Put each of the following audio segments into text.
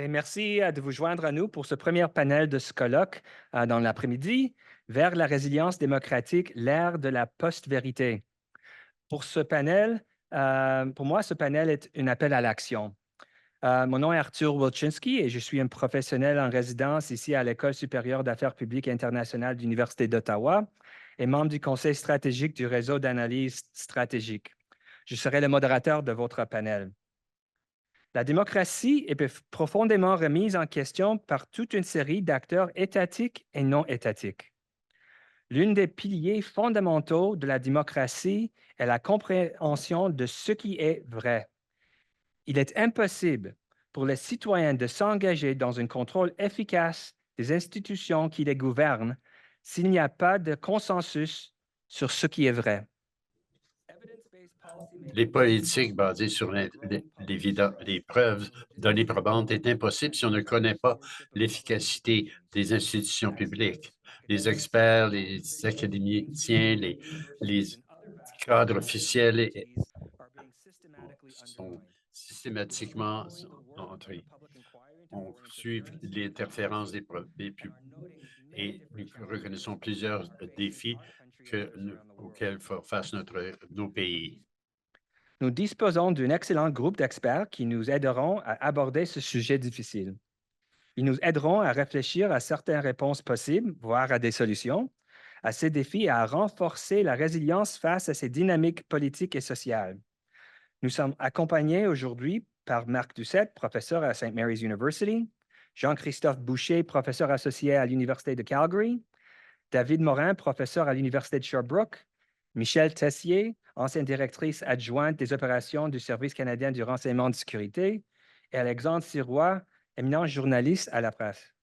Et merci de vous joindre à nous pour ce premier panel de ce colloque dans l'après-midi vers la résilience démocratique, l'ère de la post-vérité. Pour ce panel, pour moi, ce panel est un appel à l'action. Mon nom est Arthur Wilczynski et je suis un professionnel en résidence ici à l'École supérieure d'affaires publiques internationales de l'Université d'Ottawa et membre du Conseil stratégique du réseau d'analyse stratégique. Je serai le modérateur de votre panel. La démocratie est profondément remise en question par toute une série d'acteurs étatiques et non étatiques. L'un des piliers fondamentaux de la démocratie est la compréhension de ce qui est vrai. Il est impossible pour les citoyens de s'engager dans un contrôle efficace des institutions qui les gouvernent s'il n'y a pas de consensus sur ce qui est vrai. Les politiques basées sur les preuves données probantes est impossible si on ne connaît pas l'efficacité des institutions publiques. Les experts, les académiciens, les cadres officiels sont systématiquement entrés. On suit l'interférence des et nous reconnaissons plusieurs défis auxquels font face nos pays. Nous disposons d'un excellent groupe d'experts qui nous aideront à aborder ce sujet difficile. Ils nous aideront à réfléchir à certaines réponses possibles, voire à des solutions, à ces défis et à renforcer la résilience face à ces dynamiques politiques et sociales. Nous sommes accompagnés aujourd'hui par Marc Doucette, professeur à St. Mary's University, Jean-Christophe Boucher, professeur associé à l'Université de Calgary, David Morin, professeur à l'Université de Sherbrooke, Michèle Tessier, ancienne directrice adjointe des opérations du Service canadien du renseignement de sécurité, et Alexandre Sirois, éminent journaliste à la presse.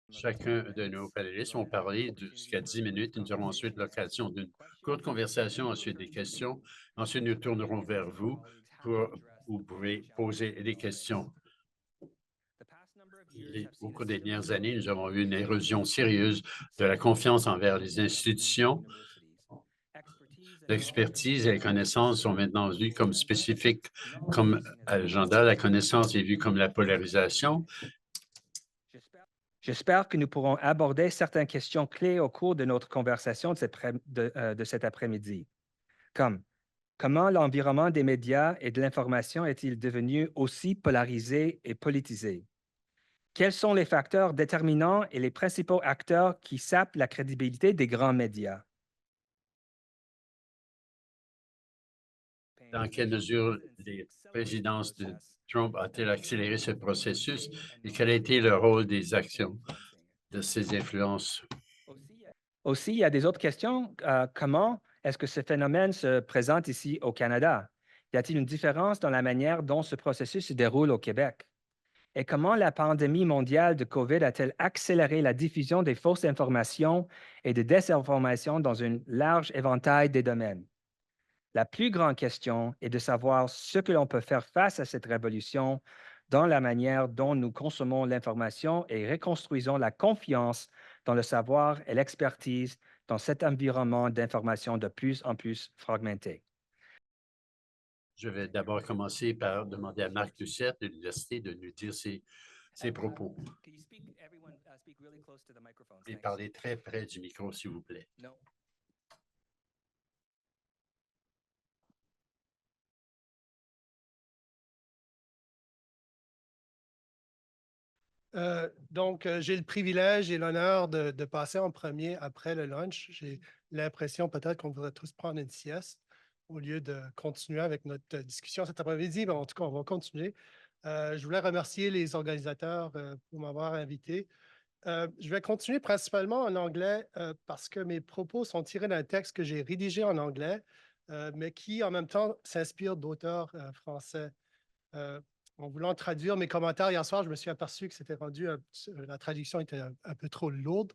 Chacun de nos panélistes vont parler jusqu'à 10 minutes. Nous aurons ensuite l'occasion d'une courte conversation, ensuite des questions. Ensuite, nous tournerons vers vous pour vous pouvez poser des questions. Au cours des dernières années, nous avons eu une érosion sérieuse de la confiance envers les institutions. L'expertise et les connaissances sont maintenant vues comme spécifiques comme agenda. La connaissance est vue comme la polarisation. J'espère que nous pourrons aborder certaines questions clés au cours de notre conversation de cet après-midi, comme comment l'environnement des médias et de l'information est-il devenu aussi polarisé et politisé? Quels sont les facteurs déterminants et les principaux acteurs qui sapent la crédibilité des grands médias? Dans quelle mesure les présidences de Trump ont-elles accéléré ce processus et quel a été le rôle des actions de ces influences? Aussi, il y a des autres questions. Comment est-ce que ce phénomène se présente ici au Canada? Y a-t-il une différence dans la manière dont ce processus se déroule au Québec? Et comment la pandémie mondiale de COVID a-t-elle accéléré la diffusion des fausses informations et de désinformations dans un large éventail des domaines? La plus grande question est de savoir ce que l'on peut faire face à cette révolution dans la manière dont nous consommons l'information et reconstruisons la confiance dans le savoir et l'expertise dans cet environnement d'information de plus en plus fragmenté. Je vais d'abord commencer par demander à Marc Doucette de l'Université de nous dire ses propos et parler très près du micro, s'il vous plaît. J'ai le privilège et l'honneur de passer en premier après le lunch. J'ai l'impression peut-être qu'on voudrait tous prendre une sieste au lieu de continuer avec notre discussion cet après-midi. Mais en tout cas, on va continuer. Je voulais remercier les organisateurs pour m'avoir invité. Je vais continuer principalement en anglais parce que mes propos sont tirés d'un texte que j'ai rédigé en anglais, mais qui en même temps s'inspire d'auteurs français. En voulant traduire mes commentaires hier soir, je me suis aperçu que la traduction était un peu trop lourde.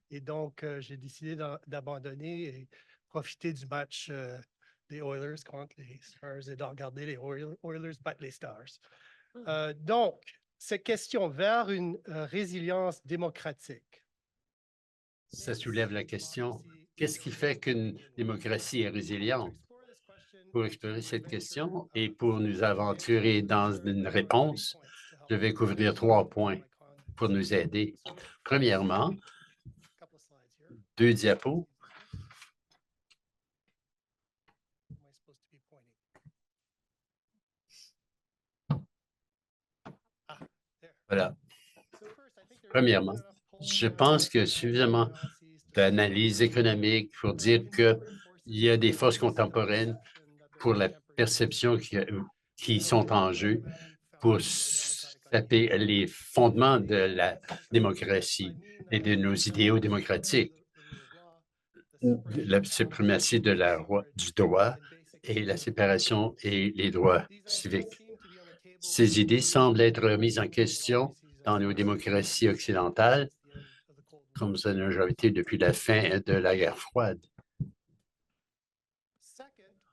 Et donc, j'ai décidé d'abandonner et profiter du match des Oilers contre les Stars et de regarder les Oilers battre les Stars. Donc, cette question vers une résilience démocratique. Ça soulève la question, qu'est-ce qui fait qu'une démocratie est résiliente? pour explorer cette question et pour nous aventurer dans une réponse, je vais couvrir 3 points pour nous aider. Premièrement, 2 diapos. Voilà. Premièrement, je pense que suffisamment d'analyse économique pour dire qu'il y a des forces contemporaines pour la perception qui sont en jeu pour taper les fondements de la démocratie et de nos idéaux démocratiques, la suprématie du droit et la séparation et les droits civiques. Ces idées semblent être mises en question dans nos démocraties occidentales, comme ça n'a jamais été depuis la fin de la guerre froide.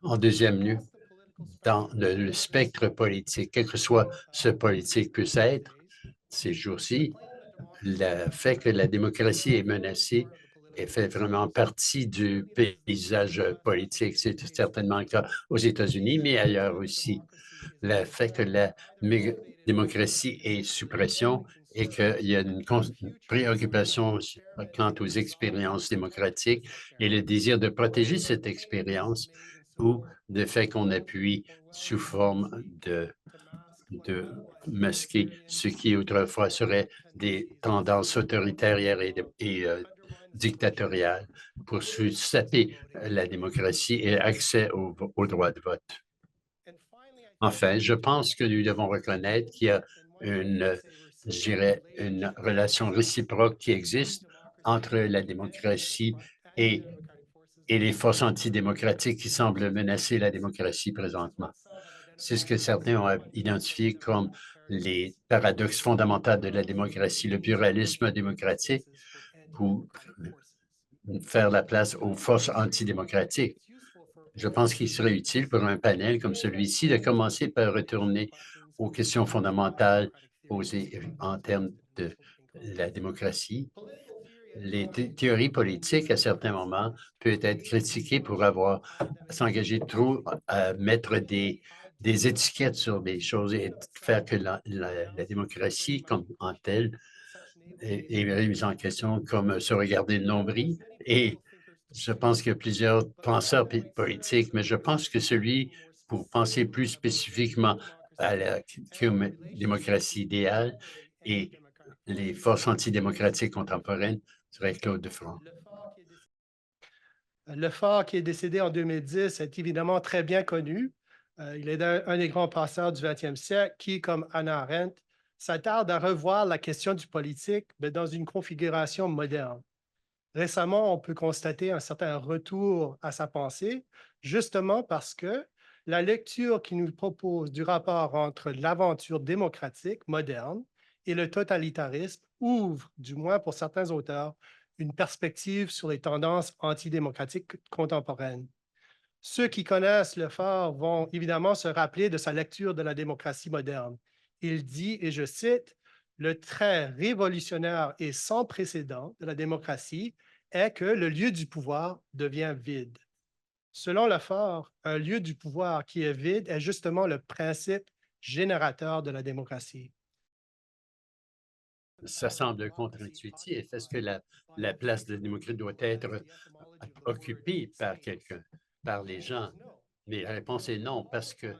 En deuxième lieu, dans le spectre politique, quel que soit ce politique puisse être, ces jours-ci, le fait que la démocratie est menacée et fait vraiment partie du paysage politique. C'est certainement le cas aux États-Unis, mais ailleurs aussi. Le fait que la démocratie est sous pression et qu'il y a une préoccupation quant aux expériences démocratiques et le désir de protéger cette expérience ou le fait qu'on appuie sous forme de masquer ce qui autrefois serait des tendances autoritaires et dictatoriales pour saper la démocratie et l'accès au droit de vote. Enfin, je pense que nous devons reconnaître qu'il y a une relation réciproque qui existe entre la démocratie et les forces antidémocratiques qui semblent menacer la démocratie présentement. C'est ce que certains ont identifié comme les paradoxes fondamentaux de la démocratie, le pluralisme démocratique pour faire la place aux forces antidémocratiques. Je pense qu'il serait utile pour un panel comme celui-ci de commencer par retourner aux questions fondamentales posées en termes de la démocratie. Les théories politiques, à certains moments, peuvent être critiquées pour avoir s'engagé trop à mettre des étiquettes sur des choses et faire que la démocratie comme en telle est remise en question comme se regarder le nombril. Et je pense qu'il y a plusieurs penseurs politiques, mais je pense que celui pour penser plus spécifiquement à la démocratie idéale et les forces antidémocratiques contemporaines serait Claude Defranc. Lefort, qui est décédé en 2010, est évidemment très bien connu. Il est un des grands penseurs du 20e siècle qui, comme Hannah Arendt, s'attarde à revoir la question du politique, mais dans une configuration moderne. Récemment, on peut constater un certain retour à sa pensée, justement parce que la lecture qu'il nous propose du rapport entre l'aventure démocratique moderne et le totalitarisme ouvre, du moins pour certains auteurs, une perspective sur les tendances antidémocratiques contemporaines. Ceux qui connaissent Lefort vont évidemment se rappeler de sa lecture de la démocratie moderne. Il dit, et je cite, « Le trait révolutionnaire et sans précédent de la démocratie est que le lieu du pouvoir devient vide. » Selon Lefort, un lieu du pouvoir qui est vide est justement le principe générateur de la démocratie. Ça semble contre-intuitif. Est-ce que la place de la démocratie doit être occupée par quelqu'un, par les gens? Mais la réponse est non, parce que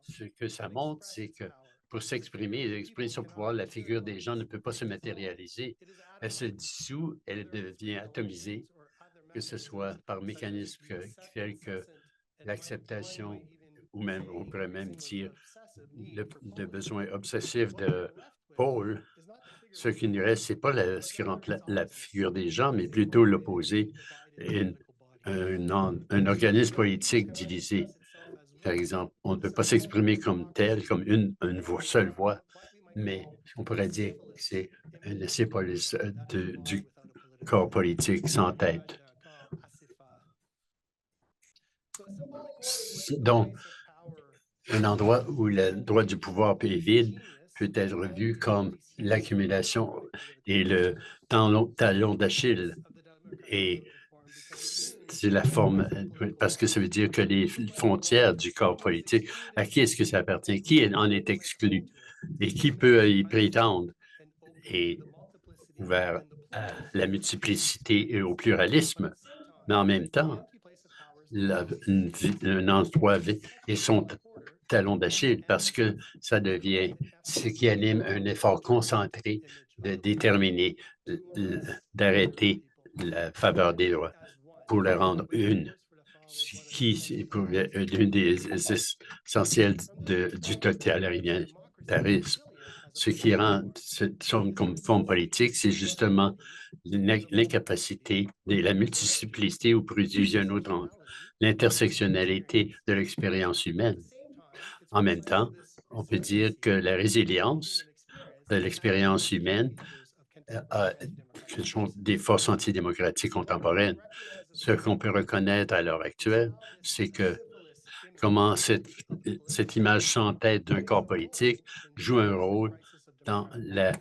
ce que ça montre, c'est que pour s'exprimer et exprimer son pouvoir, la figure des gens ne peut pas se matérialiser. Elle se dissout, elle devient atomisée, que ce soit par mécanismes tels que l'acceptation ou même, on pourrait même dire, le besoin obsessif de Paul. Ce qui nous reste, ce n'est pas ce qui rend la figure des gens, mais plutôt l'opposé, un organisme politique divisé. Par exemple, on ne peut pas s'exprimer comme tel, comme une seule voix, mais on pourrait dire que c'est un essai du corps politique sans tête. Donc, un endroit où le droit du pouvoir est vide peut être vu comme l'accumulation et le talon d'Achille. Et c'est la forme, parce que ça veut dire que les frontières du corps politique, à qui est-ce que ça appartient? Qui en est exclu? Et qui peut y prétendre? Et ouvert à la multiplicité et au pluralisme, mais en même temps, un endroit et son talon d'Achille parce que ça devient ce qui anime un effort concentré de déterminer, d'arrêter la faveur des droits pour le rendre une, qui est l'une des essentiels du totalitarisme. Ce qui rend cette forme politique, c'est justement l'incapacité de la multiplicité ou pour utiliser un autre angle, l'intersectionnalité de l'expérience humaine. En même temps, on peut dire que la résilience de l'expérience humaine ce sont des forces antidémocratiques contemporaines. Ce qu'on peut reconnaître à l'heure actuelle, c'est que comment cette image sans tête d'un corps politique joue un rôle dans la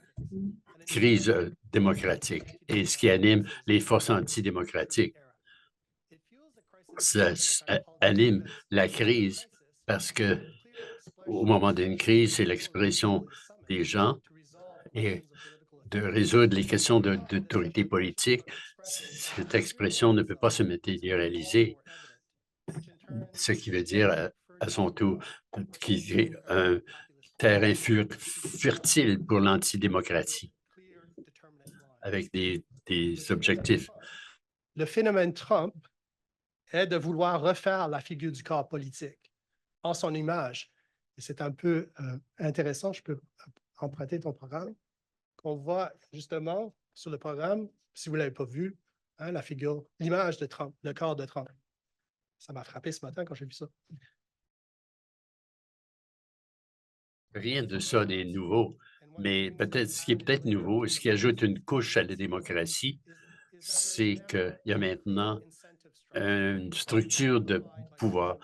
crise démocratique et ce qui anime les forces antidémocratiques. Ça anime la crise parce que au moment d'une crise, c'est l'expression des gens et de résoudre les questions d'autorité politique. Cette expression ne peut pas se matérialiser, ce qui veut dire à son tour qu'il est un terrain fertile pour l'antidémocratie avec des objectifs. Le phénomène Trump est de vouloir refaire la figure du corps politique en son image. Et c'est un peu intéressant, je peux emprunter ton programme, qu'on voit justement sur le programme, si vous ne l'avez pas vu, hein, la figure, l'image de Trump, le corps de Trump. Ça m'a frappé ce matin quand j'ai vu ça. Rien de ça n'est nouveau, mais peut-être ce qui est peut-être nouveau, ce qui ajoute une couche à la démocratie, c'est qu'il y a maintenant une structure de pouvoir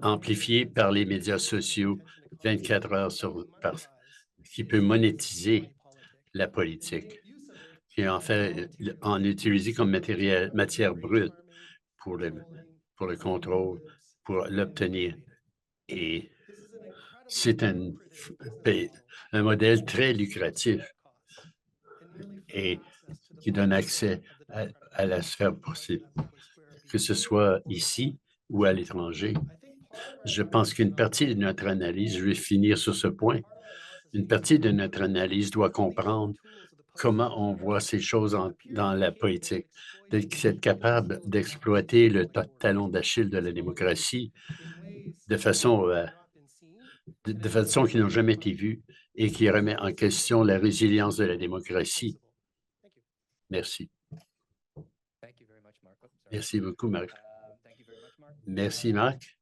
amplifiée par les médias sociaux 24 heures qui peut monétiser la politique, qui en fait en utiliser comme matière brute pour le contrôle, pour l'obtenir. Et c'est un modèle très lucratif et qui donne accès à la sphère possible, que ce soit ici ou à l'étranger. Je pense qu'une partie de notre analyse, je vais finir sur ce point, une partie de notre analyse doit comprendre comment on voit ces choses dans la politique, d'être capable d'exploiter le talon d'Achille de la démocratie de façon qui n'ont jamais été vues et qui remet en question la résilience de la démocratie. Merci. Merci beaucoup, Marc. Merci, Marc.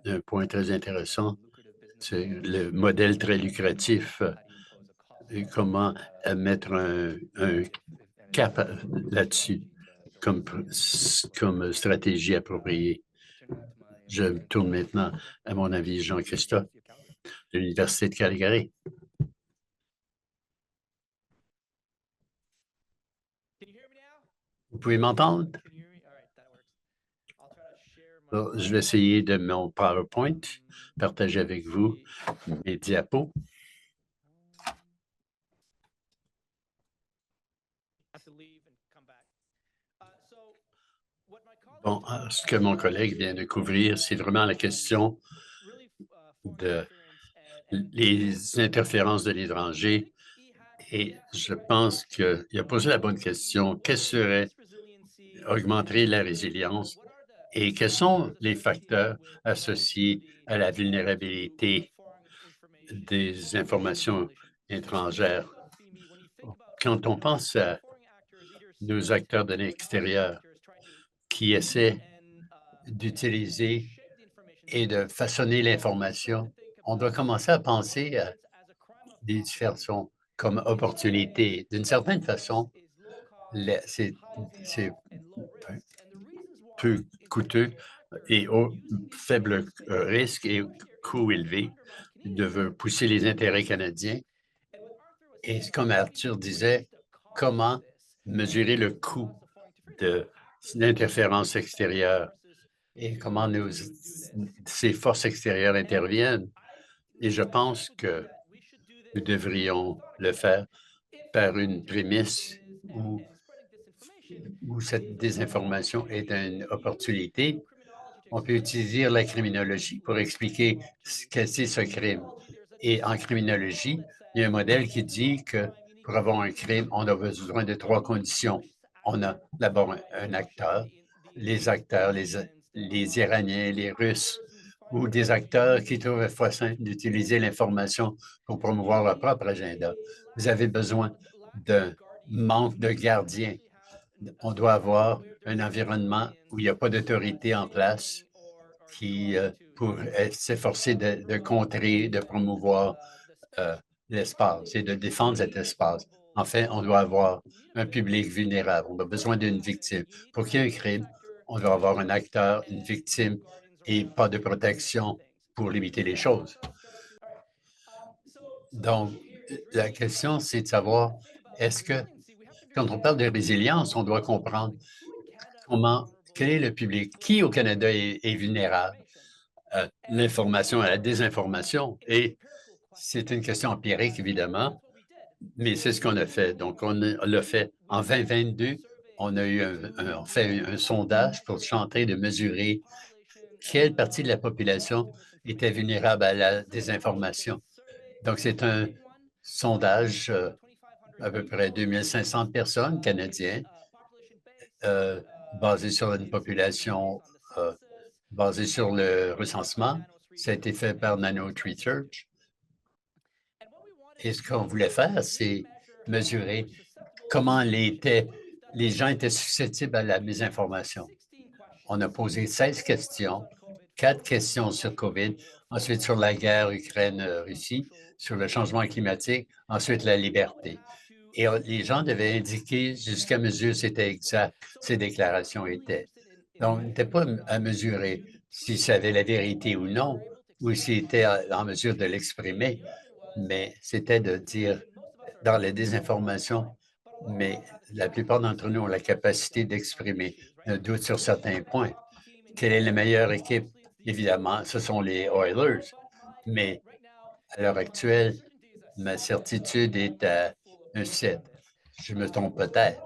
Un point très intéressant, c'est le modèle très lucratif et comment mettre un cap là-dessus comme stratégie appropriée. Je me tourne maintenant à mon avis Jean-Christophe de l'Université de Calgary. Vous pouvez m'entendre? Je vais essayer de mon PowerPoint, partager avec vous mes diapos. Bon, ce que mon collègue vient de couvrir, c'est vraiment la question des interférences de l'étranger. Et je pense qu'il a posé la bonne question. Qu'est-ce serait augmenter la résilience et quels sont les facteurs associés à la vulnérabilité des informations étrangères? Quand on pense à nos acteurs de l'extérieur qui essaient d'utiliser et de façonner l'information, on doit commencer à penser à des dispersions comme opportunités. D'une certaine façon, c'est peu coûteux et au faible risque et coût élevé de pousser les intérêts canadiens. Et comme Arthur disait, comment mesurer le coût de l'interférence extérieure et comment ces forces extérieures interviennent. Et je pense que nous devrions le faire par une prémisse où cette désinformation est une opportunité. On peut utiliser la criminologie pour expliquer ce que c'est ce crime. Et en criminologie, il y a un modèle qui dit que pour avoir un crime, on a besoin de 3 conditions. On a d'abord un acteur, les Iraniens, les Russes, ou des acteurs qui trouvent facile d'utiliser l'information pour promouvoir leur propre agenda. Vous avez besoin d'un manque de gardiens. On doit avoir un environnement où il n'y a pas d'autorité en place qui pour s'efforcer de contrer, de promouvoir l'espace et de défendre cet espace. Enfin, on doit avoir un public vulnérable. On a besoin d'une victime. Pour qu'il y ait un crime, on doit avoir un acteur, une victime et pas de protection pour limiter les choses. Donc, la question, c'est de savoir, est-ce que, quand on parle de résilience, on doit comprendre quel est le public, qui au Canada est vulnérable à l'information, à la désinformation. Et c'est une question empirique, évidemment, mais c'est ce qu'on a fait. Donc, on l'a fait en 2022. On a fait un sondage pour tenter de mesurer quelle partie de la population était vulnérable à la désinformation. Donc, c'est un sondage, à peu près 2500 personnes canadiennes, basé sur une population basée sur le recensement. Ça a été fait par Nanotree Research. Et ce qu'on voulait faire, c'est mesurer comment les gens étaient susceptibles à la mésinformation. On a posé 16 questions, 4 questions sur COVID, ensuite sur la guerre Ukraine-Russie, sur le changement climatique, ensuite la liberté. Et les gens devaient indiquer jusqu'à mesure c'était exact, ces déclarations étaient. Donc, on n'était pas à mesurer si ça avait la vérité ou non, ou s'il était en mesure de l'exprimer, mais c'était de dire dans la désinformation, mais la plupart d'entre nous ont la capacité d'exprimer un doute sur certains points. Quelle est la meilleure équipe? Évidemment, ce sont les Oilers, mais à l'heure actuelle, ma certitude est à un 7. Je me trompe peut-être,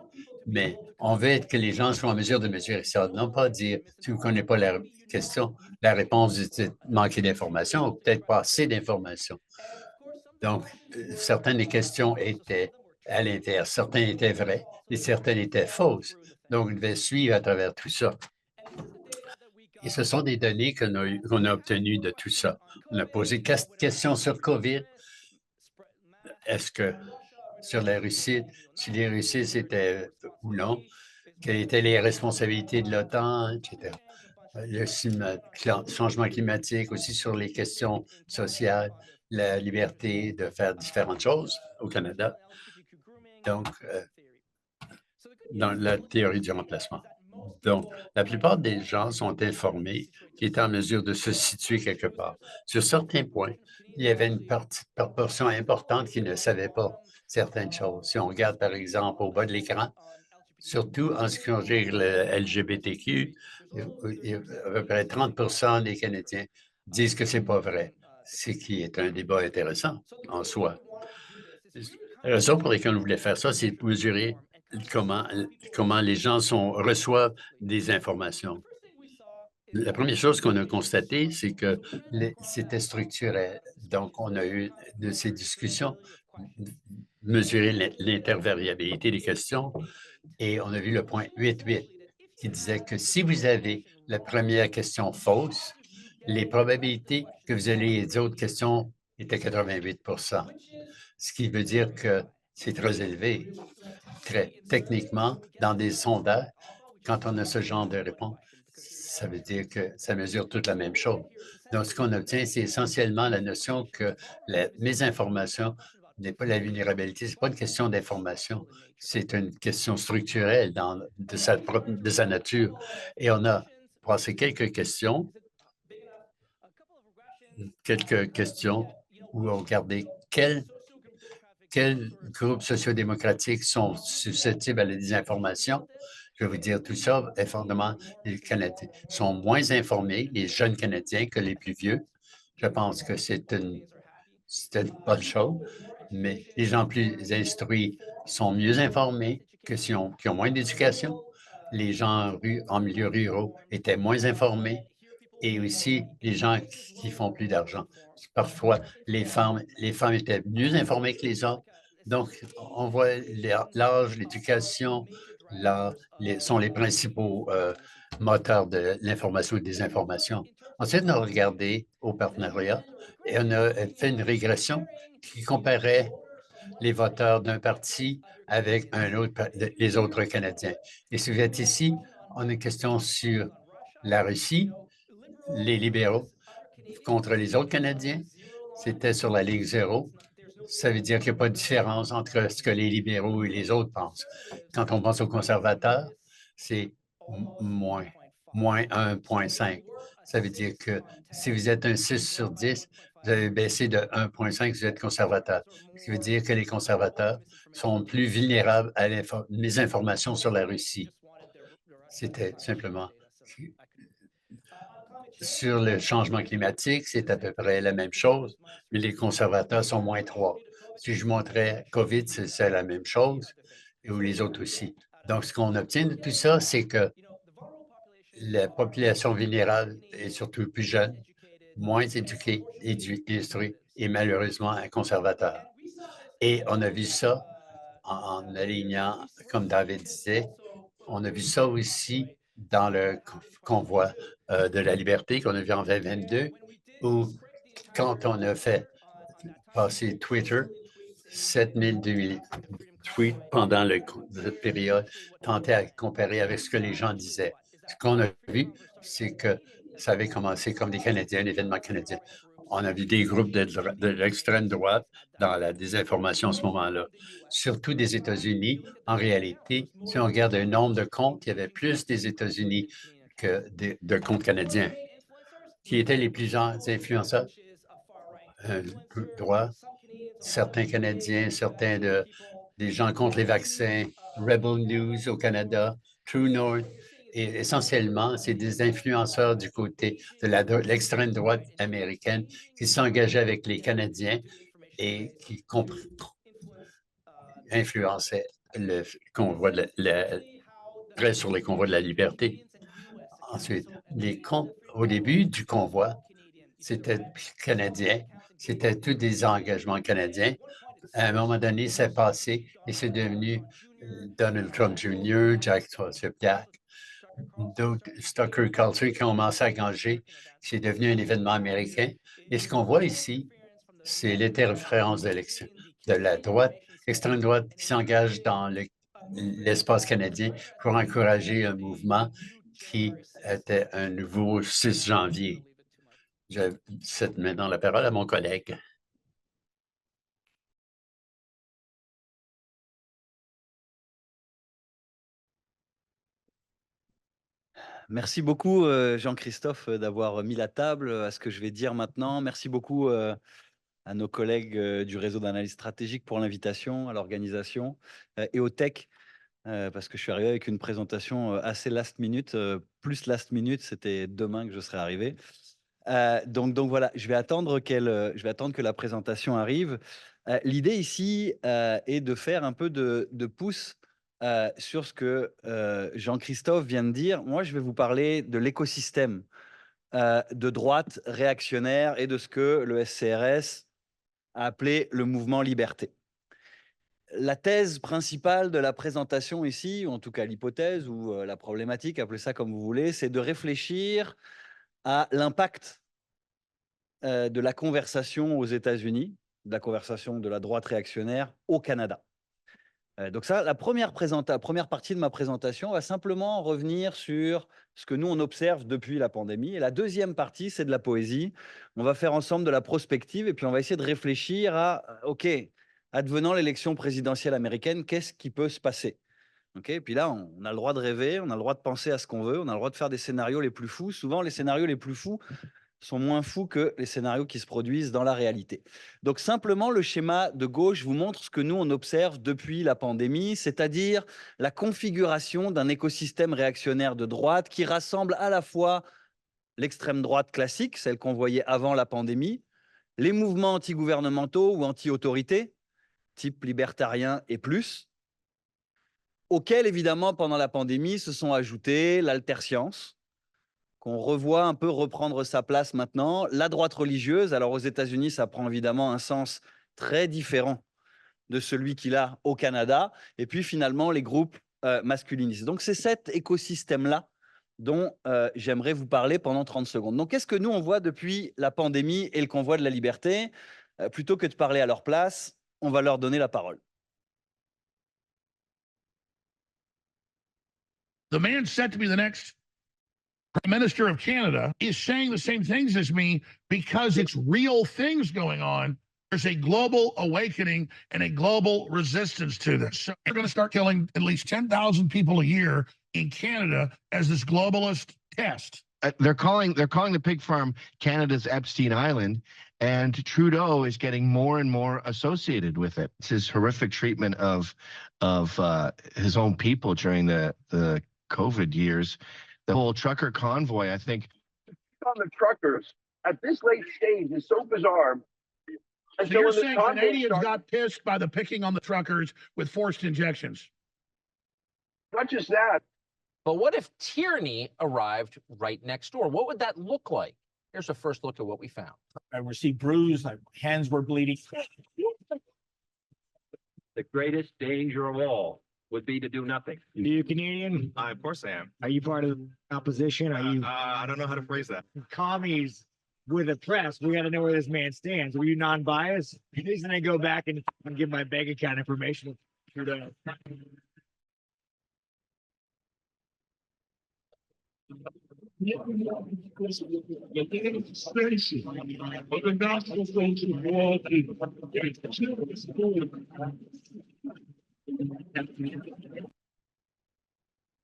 mais on veut que les gens soient en mesure de mesurer ça, non pas dire « tu ne connais pas la question », la réponse est manquer d'informations ou peut-être pas assez d'informations. Donc, certaines des questions étaient à l'intérieur, certaines étaient vraies et certaines étaient fausses. Donc, on devait suivre à travers tout ça. Et ce sont des données qu'on a obtenues de tout ça. On a posé 4 questions sur COVID. Est-ce que sur la Russie, si les Russes étaient ou non, quelles étaient les responsabilités de l'OTAN, etc. Le changement climatique, aussi sur les questions sociales, la liberté de faire différentes choses au Canada. Donc, dans la théorie du remplacement. Donc, la plupart des gens sont informés qui étaient en mesure de se situer quelque part. Sur certains points, il y avait une proportion importante qui ne savait pas certaines choses. Si on regarde, par exemple, au bas de l'écran, surtout en ce qui concerne le LGBTQ, à peu près 30 des Canadiens disent que ce n'est pas vrai, ce qui est un débat intéressant en soi. La raison pour laquelle on voulait faire ça, c'est pour mesurer comment les gens reçoivent des informations. La première chose qu'on a constatée, c'est que c'était structurel. Donc, on a eu de ces discussions, mesurer l'intervariabilité des questions, et on a vu le point 8.8 qui disait que si vous avez la première question fausse, les probabilités que vous ayez les autres questions étaient 88 ce qui veut dire que c'est très élevé. Très techniquement, dans des sondages, quand on a ce genre de réponse, ça veut dire que ça mesure toute la même chose. Donc, ce qu'on obtient, c'est essentiellement la notion que la mésinformation n'est pas la vulnérabilité, ce n'est pas une question d'information, c'est une question structurelle de sa nature. Et on a passé quelques questions où on regardait quels groupes sociodémocratiques sont susceptibles à la désinformation. Je vais vous dire, tout ça est fondamentalement, les Canadiens sont moins informés, les jeunes Canadiens, que les plus vieux. Je pense que c'est une bonne chose, mais les gens plus instruits sont mieux informés que qui ont moins d'éducation. Les gens en milieu ruraux étaient moins informés et aussi les gens qui font plus d'argent. Parfois, les femmes étaient mieux informées que les hommes. Donc, on voit l'âge, l'éducation, sont les principaux moteurs de l'information et des informations. Ensuite, on a regardé au partenariat et on a fait une régression qui comparait les voteurs d'un parti avec les autres Canadiens. Et si vous êtes ici, on a une question sur la Russie, les libéraux contre les autres Canadiens. C'était sur la Ligue zéro. Ça veut dire qu'il n'y a pas de différence entre ce que les libéraux et les autres pensent. Quand on pense aux conservateurs, c'est moins 1,5. Ça veut dire que si vous êtes un 6 sur 10, vous avez baissé de 1,5, vous êtes conservateur. Ce qui veut dire que les conservateurs sont plus vulnérables à les informations sur la Russie. C'était simplement sur le changement climatique, c'est à peu près la même chose, mais les conservateurs sont moins 3. Si je montrais COVID, c'est la même chose, ou les autres aussi. Donc, ce qu'on obtient de tout ça, c'est que la population vulnérable est surtout plus jeune, moins éduquée, instruite et malheureusement un conservateur. Et on a vu ça en alignant, comme David disait, on a vu ça aussi dans le convoi de la liberté qu'on a vu en 2022, où quand on a fait passer Twitter, 7000 tweets pendant cette période, tentaient à comparer avec ce que les gens disaient. Ce qu'on a vu, c'est que ça avait commencé comme des Canadiens, un événement canadien. On a vu des groupes de l'extrême droite dans la désinformation à ce moment-là, surtout des États-Unis. En réalité, si on regarde le nombre de comptes, il y avait plus des États-Unis que de comptes canadiens. Qui étaient les plus influenceurs? Droit, certains Canadiens, des gens contre les vaccins, Rebel News au Canada, True North. Et essentiellement, c'est des influenceurs du côté de l'extrême droite américaine qui s'engageaient avec les Canadiens et qui influençaient le convoi sur les convois de la liberté. Ensuite, au début du convoi, c'était canadien, c'était tous des engagements canadiens. À un moment donné, c'est passé et c'est devenu Donald Trump Jr., Jack Posobiec, d'autres Tucker Carlson qui ont commencé à engager. C'est devenu un événement américain. Et ce qu'on voit ici, c'est l'interférence de la droite, l'extrême droite qui s'engage dans l'espace canadien pour encourager un mouvement qui était un nouveau 6 janvier. Je cède maintenant la parole à mon collègue. Merci beaucoup, Jean-Christophe, d'avoir mis la table à ce que je vais dire maintenant. Merci beaucoup à nos collègues du réseau d'analyse stratégique pour l'invitation, à l'organisation et au tech, parce que je suis arrivé avec une présentation assez last minute. Plus last minute, c'était demain que je serais arrivé. Donc voilà, je vais attendre que la présentation arrive. L'idée ici est de faire un peu de pouce sur ce que Jean-Christophe vient de dire. Moi, je vais vous parler de l'écosystème de droite réactionnaire et de ce que le SCRS a appelé le mouvement liberté. La thèse principale de la présentation ici, ou en tout cas l'hypothèse ou la problématique, appelez ça comme vous voulez, c'est de réfléchir à l'impact de la conversation aux États-Unis, de la conversation de la droite réactionnaire au Canada. Donc ça, la première partie de ma présentation va simplement revenir sur ce que nous, on observe depuis la pandémie. Et la deuxième partie, c'est de la poésie. On va faire ensemble de la prospective et puis on va essayer de réfléchir à, OK, advenant l'élection présidentielle américaine, qu'est-ce qui peut se passer? Et puis là, on a le droit de rêver, on a le droit de penser à ce qu'on veut, on a le droit de faire des scénarios les plus fous. Souvent, les scénarios les plus fous sont moins fous que les scénarios qui se produisent dans la réalité. Donc simplement, le schéma de gauche vous montre ce que nous, on observe depuis la pandémie, c'est-à-dire la configuration d'un écosystème réactionnaire de droite qui rassemble à la fois l'extrême droite classique, celle qu'on voyait avant la pandémie, les mouvements anti-gouvernementaux ou anti-autorités, type libertarien et plus, auxquels, évidemment, pendant la pandémie, se sont ajoutés l'alterscience, qu'on revoit un peu reprendre sa place maintenant, la droite religieuse. Alors aux États-Unis, ça prend évidemment un sens très différent de celui qu'il a au Canada, et puis finalement les groupes masculinistes. Donc c'est cet écosystème-là dont j'aimerais vous parler pendant 30 secondes. Donc qu'est-ce que nous, on voit depuis la pandémie et le convoi de la liberté? Plutôt que de parler à leur place, on va leur donner la parole. The man set to be the next Prime Minister of Canada is saying the same things as me because it's real things going on. There's a global awakening and a global resistance to this. So they're going to start killing at least 10,000 people a year in Canada as this globalist test. They're calling the pig farm Canada's Epstein Island, and Trudeau is getting more and more associated with it. It's his horrific treatment of his own people during the COVID years. The whole trucker convoy, I think. On the truckers at this late stage is so bizarre. So you're saying Canadians got pissed by the picking on the truckers with forced injections? Not just that. But what if tyranny arrived right next door? What would that look like? Here's a first look at what we found. I received bruised, my hands were bleeding. The greatest danger of all would be to do nothing. Are you Canadian? Of course I am. Are you part of the opposition? Are you I don't know how to phrase that. commies with the press? We got to know where this man stands. Were you non-biased? Reason I go back and give my bank account information to Trudeau.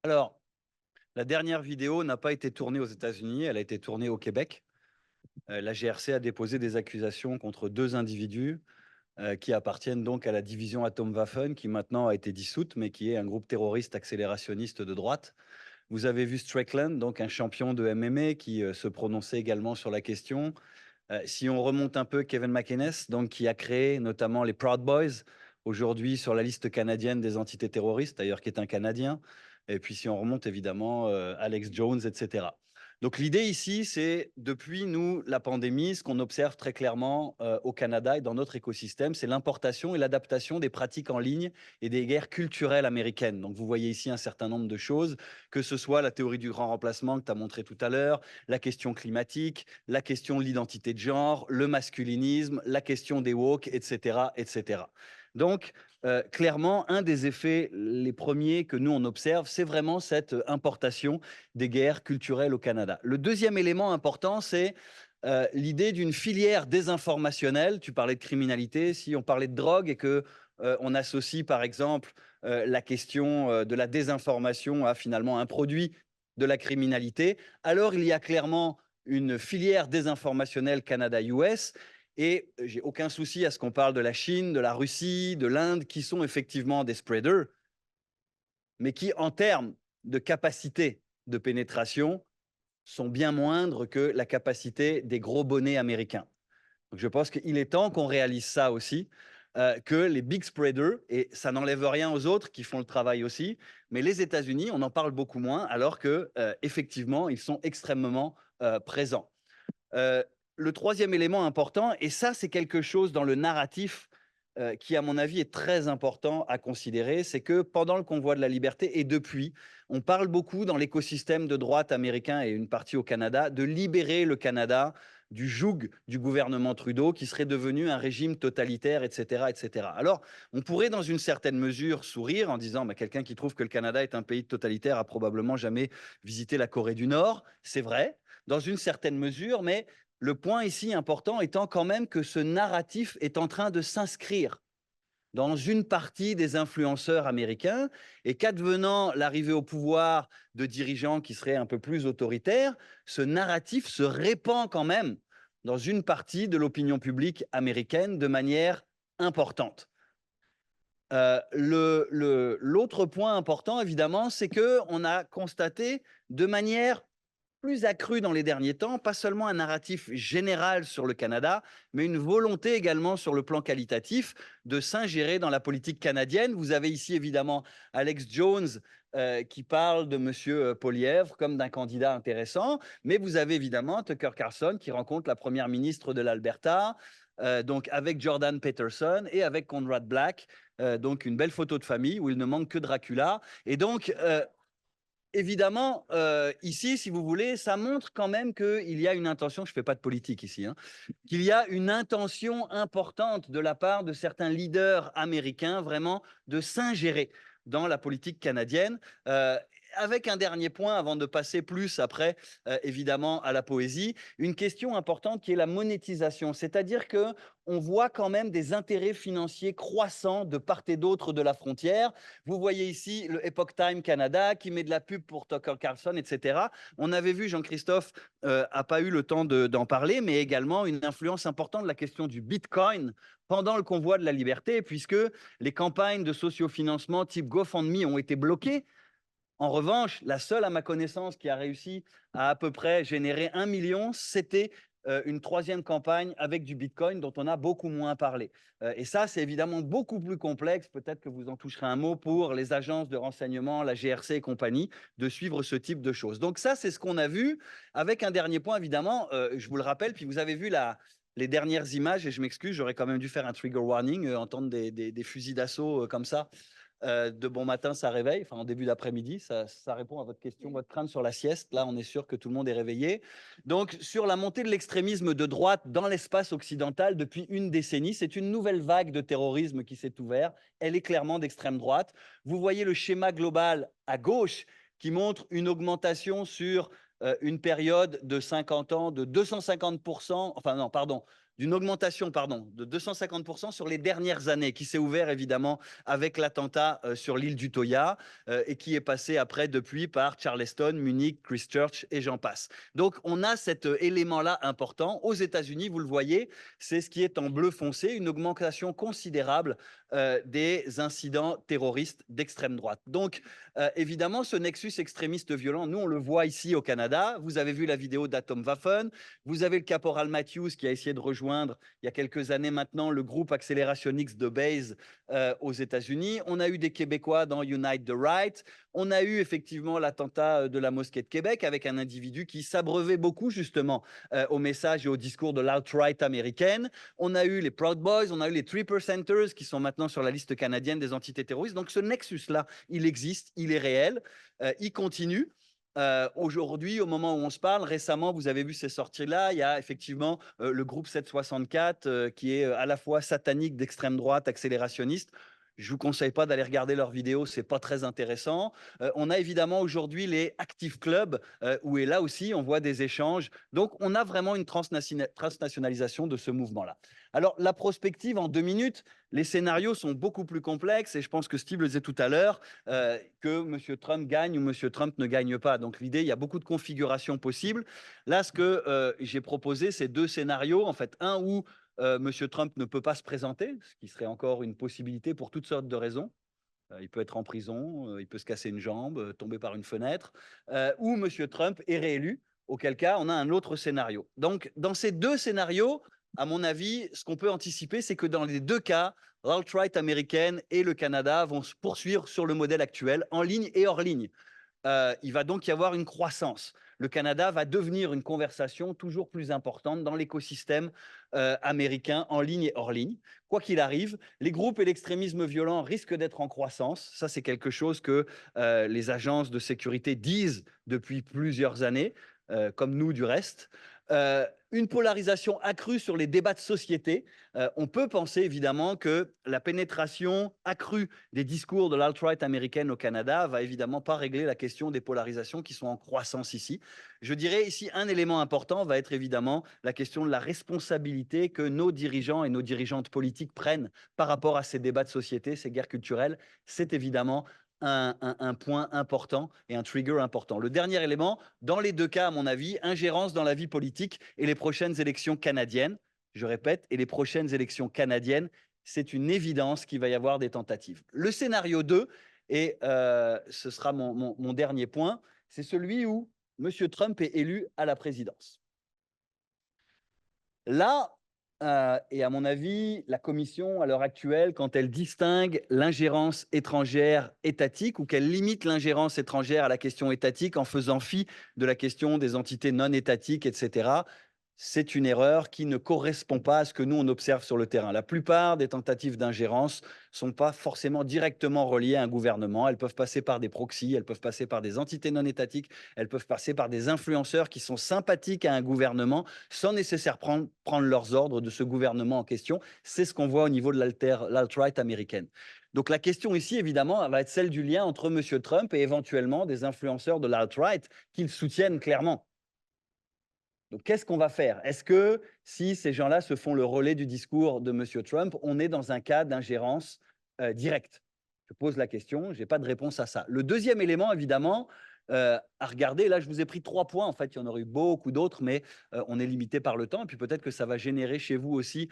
Alors, la dernière vidéo n'a pas été tournée aux États-Unis, elle a été tournée au Québec. La GRC a déposé des accusations contre 2 individus qui appartiennent donc à la division Atomwaffen, qui maintenant a été dissoute, mais qui est un groupe terroriste accélérationniste de droite. Vous avez vu Strickland, donc un champion de MMA, qui se prononçait également sur la question. Si on remonte un peu, Kevin McInnes, donc, qui a créé notamment les Proud Boys, aujourd'hui sur la liste canadienne des entités terroristes, d'ailleurs qui est un Canadien. Et puis si on remonte évidemment, Alex Jones, etc. Donc l'idée ici, c'est depuis nous, la pandémie, ce qu'on observe très clairement au Canada et dans notre écosystème, c'est l'importation et l'adaptation des pratiques en ligne et des guerres culturelles américaines. Donc vous voyez ici un certain nombre de choses, que ce soit la théorie du grand remplacement que tu as montré tout à l'heure, la question climatique, la question de l'identité de genre, le masculinisme, la question des woke, etc. etc. Donc, clairement, un des effets, les premiers que nous, on observe, c'est vraiment cette importation des guerres culturelles au Canada. Le deuxième élément important, c'est l'idée d'une filière désinformationnelle. Tu parlais de criminalité, si on parlait de drogue et que on associe, par exemple, la question de la désinformation à finalement un produit de la criminalité, alors il y a clairement une filière désinformationnelle Canada-US. Et j'ai aucun souci à ce qu'on parle de la Chine, de la Russie, de l'Inde, qui sont effectivement des spreaders, mais qui, en termes de capacité de pénétration, sont bien moindres que la capacité des gros bonnets américains. Donc je pense qu'il est temps qu'on réalise ça aussi, que les big spreaders, et ça n'enlève rien aux autres qui font le travail aussi, mais les États-Unis, on en parle beaucoup moins, alors que effectivement, ils sont extrêmement présents. Le troisième élément important, et ça c'est quelque chose dans le narratif qui à mon avis est très important à considérer, c'est que pendant le convoi de la liberté et depuis, on parle beaucoup dans l'écosystème de droite américain et une partie au Canada de libérer le Canada du joug du gouvernement Trudeau qui serait devenu un régime totalitaire, etc. etc. Alors, on pourrait dans une certaine mesure sourire en disant bah, quelqu'un qui trouve que le Canada est un pays totalitaire a probablement jamais visité la Corée du Nord. C'est vrai, dans une certaine mesure, mais le point ici important étant quand même que ce narratif est en train de s'inscrire dans une partie des influenceurs américains et qu'advenant l'arrivée au pouvoir de dirigeants qui seraient un peu plus autoritaires, ce narratif se répand quand même dans une partie de l'opinion publique américaine de manière importante. L'autre point important, évidemment, c'est qu'on a constaté de manière plus accrue dans les derniers temps, pas seulement un narratif général sur le Canada, mais une volonté également sur le plan qualitatif de s'ingérer dans la politique canadienne. Vous avez ici évidemment Alex Jones qui parle de M. Poilievre comme d'un candidat intéressant, mais vous avez évidemment Tucker Carlson qui rencontre la première ministre de l'Alberta, donc avec Jordan Peterson et avec Conrad Black, donc une belle photo de famille où il ne manque que Dracula. Et donc, évidemment, ici, si vous voulez, ça montre quand même qu'il y a une intention, je ne fais pas de politique ici, hein, qu'il y a une intention importante de la part de certains leaders américains vraiment de s'ingérer dans la politique canadienne. Avec un dernier point, avant de passer plus après, évidemment, à la poésie, une question importante qui est la monétisation. C'est-à-dire qu'on voit quand même des intérêts financiers croissants de part et d'autre de la frontière. Vous voyez ici le Epoch Time Canada qui met de la pub pour Tucker Carlson, etc. On avait vu, Jean-Christophe n'a pas eu le temps d'en parler, mais également une influence importante de la question du Bitcoin pendant le convoi de la liberté, puisque les campagnes de sociofinancement type GoFundMe ont été bloquées. En revanche, la seule, à ma connaissance, qui a réussi à peu près générer 1 million, c'était une troisième campagne avec du Bitcoin dont on a beaucoup moins parlé. Et ça, c'est évidemment beaucoup plus complexe. Peut-être que vous en toucherez un mot pour les agences de renseignement, la GRC et compagnie, de suivre ce type de choses. Donc ça, c'est ce qu'on a vu. Avec un dernier point, évidemment, je vous le rappelle, puis vous avez vu les dernières images, et je m'excuse, j'aurais quand même dû faire un trigger warning, entendre des fusils d'assaut comme ça. De bon matin, ça réveille, enfin en début d'après-midi, ça répond à votre question, votre crainte sur la sieste. Là, on est sûr que tout le monde est réveillé. Donc, sur la montée de l'extrémisme de droite dans l'espace occidental depuis une décennie, c'est une nouvelle vague de terrorisme qui s'est ouverte. Elle est clairement d'extrême droite. Vous voyez le schéma global à gauche qui montre une augmentation sur une période de 50 ans de 250%, enfin non, pardon, d'une augmentation de 250% sur les dernières années, qui s'est ouvert évidemment avec l'attentat sur l'île d'Utoya et qui est passé après depuis par Charleston, Munich, Christchurch et j'en passe. Donc on a cet élément-là important. Aux États-Unis, vous le voyez, c'est ce qui est en bleu foncé, une augmentation considérable des incidents terroristes d'extrême droite. Donc évidemment, ce nexus extrémiste violent, nous on le voit ici au Canada. Vous avez vu la vidéo d'Atomwaffen, vous avez le caporal Matthews qui a essayé de rejoindre il y a quelques années maintenant le groupe Acceleration X de Base aux États-Unis. On a eu des Québécois dans Unite the Right. On a eu effectivement l'attentat de la mosquée de Québec avec un individu qui s'abreuvait beaucoup justement au message et au discours de l'alt-right américaine. On a eu les Proud Boys, on a eu les Tripper Centers qui sont maintenant sur la liste canadienne des entités terroristes. Donc ce nexus-là, il existe, il est réel, il continue. Aujourd'hui, au moment où on se parle, récemment, vous avez vu ces sorties-là, il y a effectivement le groupe 764 qui est à la fois satanique d'extrême droite, accélérationniste. Je ne vous conseille pas d'aller regarder leurs vidéos, ce n'est pas très intéressant. On a évidemment aujourd'hui les Active Club, où est là aussi, on voit des échanges. Donc, on a vraiment une transnationalisation de ce mouvement-là. Alors, la prospective en 2 minutes, les scénarios sont beaucoup plus complexes et je pense que Steve le disait tout à l'heure, que M. Trump gagne ou M. Trump ne gagne pas. Donc, l'idée, il y a beaucoup de configurations possibles. Là, ce que j'ai proposé, c'est 2 scénarios. En fait, un où M. Trump ne peut pas se présenter, ce qui serait encore une possibilité pour toutes sortes de raisons. Il peut être en prison, il peut se casser une jambe, tomber par une fenêtre, ou M. Trump est réélu, auquel cas on a un autre scénario. Donc, dans ces 2 scénarios, à mon avis, ce qu'on peut anticiper, c'est que dans les 2 cas, l'alt-right américaine et le Canada vont se poursuivre sur le modèle actuel, en ligne et hors ligne. Il va donc y avoir une croissance. Le Canada va devenir une conversation toujours plus importante dans l'écosystème américain en ligne et hors ligne. Quoi qu'il arrive, les groupes et l'extrémisme violent risquent d'être en croissance. Ça, c'est quelque chose que les agences de sécurité disent depuis plusieurs années, comme nous du reste. une polarisation accrue sur les débats de société. On peut penser évidemment que la pénétration accrue des discours de l'alt-right américaine au Canada va évidemment pas régler la question des polarisations qui sont en croissance ici. Je dirais ici un élément important va être évidemment la question de la responsabilité que nos dirigeants et nos dirigeantes politiques prennent par rapport à ces débats de société, ces guerres culturelles. C'est évidemment un point important et un trigger important. Le dernier élément, dans les deux cas, à mon avis, ingérence dans la vie politique et les prochaines élections canadiennes. Je répète, et les prochaines élections canadiennes, c'est une évidence qu'il va y avoir des tentatives. Le scénario 2, et ce sera mon dernier point, c'est celui où M. Trump est élu à la présidence. Là, et à mon avis, la Commission, à l'heure actuelle, quand elle distingue l'ingérence étrangère étatique ou qu'elle limite l'ingérence étrangère à la question étatique en faisant fi de la question des entités non étatiques, etc., c'est une erreur qui ne correspond pas à ce que nous, on observe sur le terrain. La plupart des tentatives d'ingérence ne sont pas forcément directement reliées à un gouvernement. Elles peuvent passer par des proxys, elles peuvent passer par des entités non étatiques, elles peuvent passer par des influenceurs qui sont sympathiques à un gouvernement sans nécessairement prendre leurs ordres de ce gouvernement en question. C'est ce qu'on voit au niveau de l'alt-right américaine. Donc la question ici, évidemment, va être celle du lien entre M. Trump et éventuellement des influenceurs de l'alt-right qu'ils soutiennent clairement. Donc, qu'est-ce qu'on va faire? Est-ce que si ces gens-là se font le relais du discours de M. Trump, on est dans un cas d'ingérence directe? Je pose la question, je n'ai pas de réponse à ça. Le deuxième élément, évidemment, à regarder, là, je vous ai pris 3 points. En fait, il y en aurait eu beaucoup d'autres, mais on est limité par le temps. Et puis peut-être que ça va générer chez vous aussi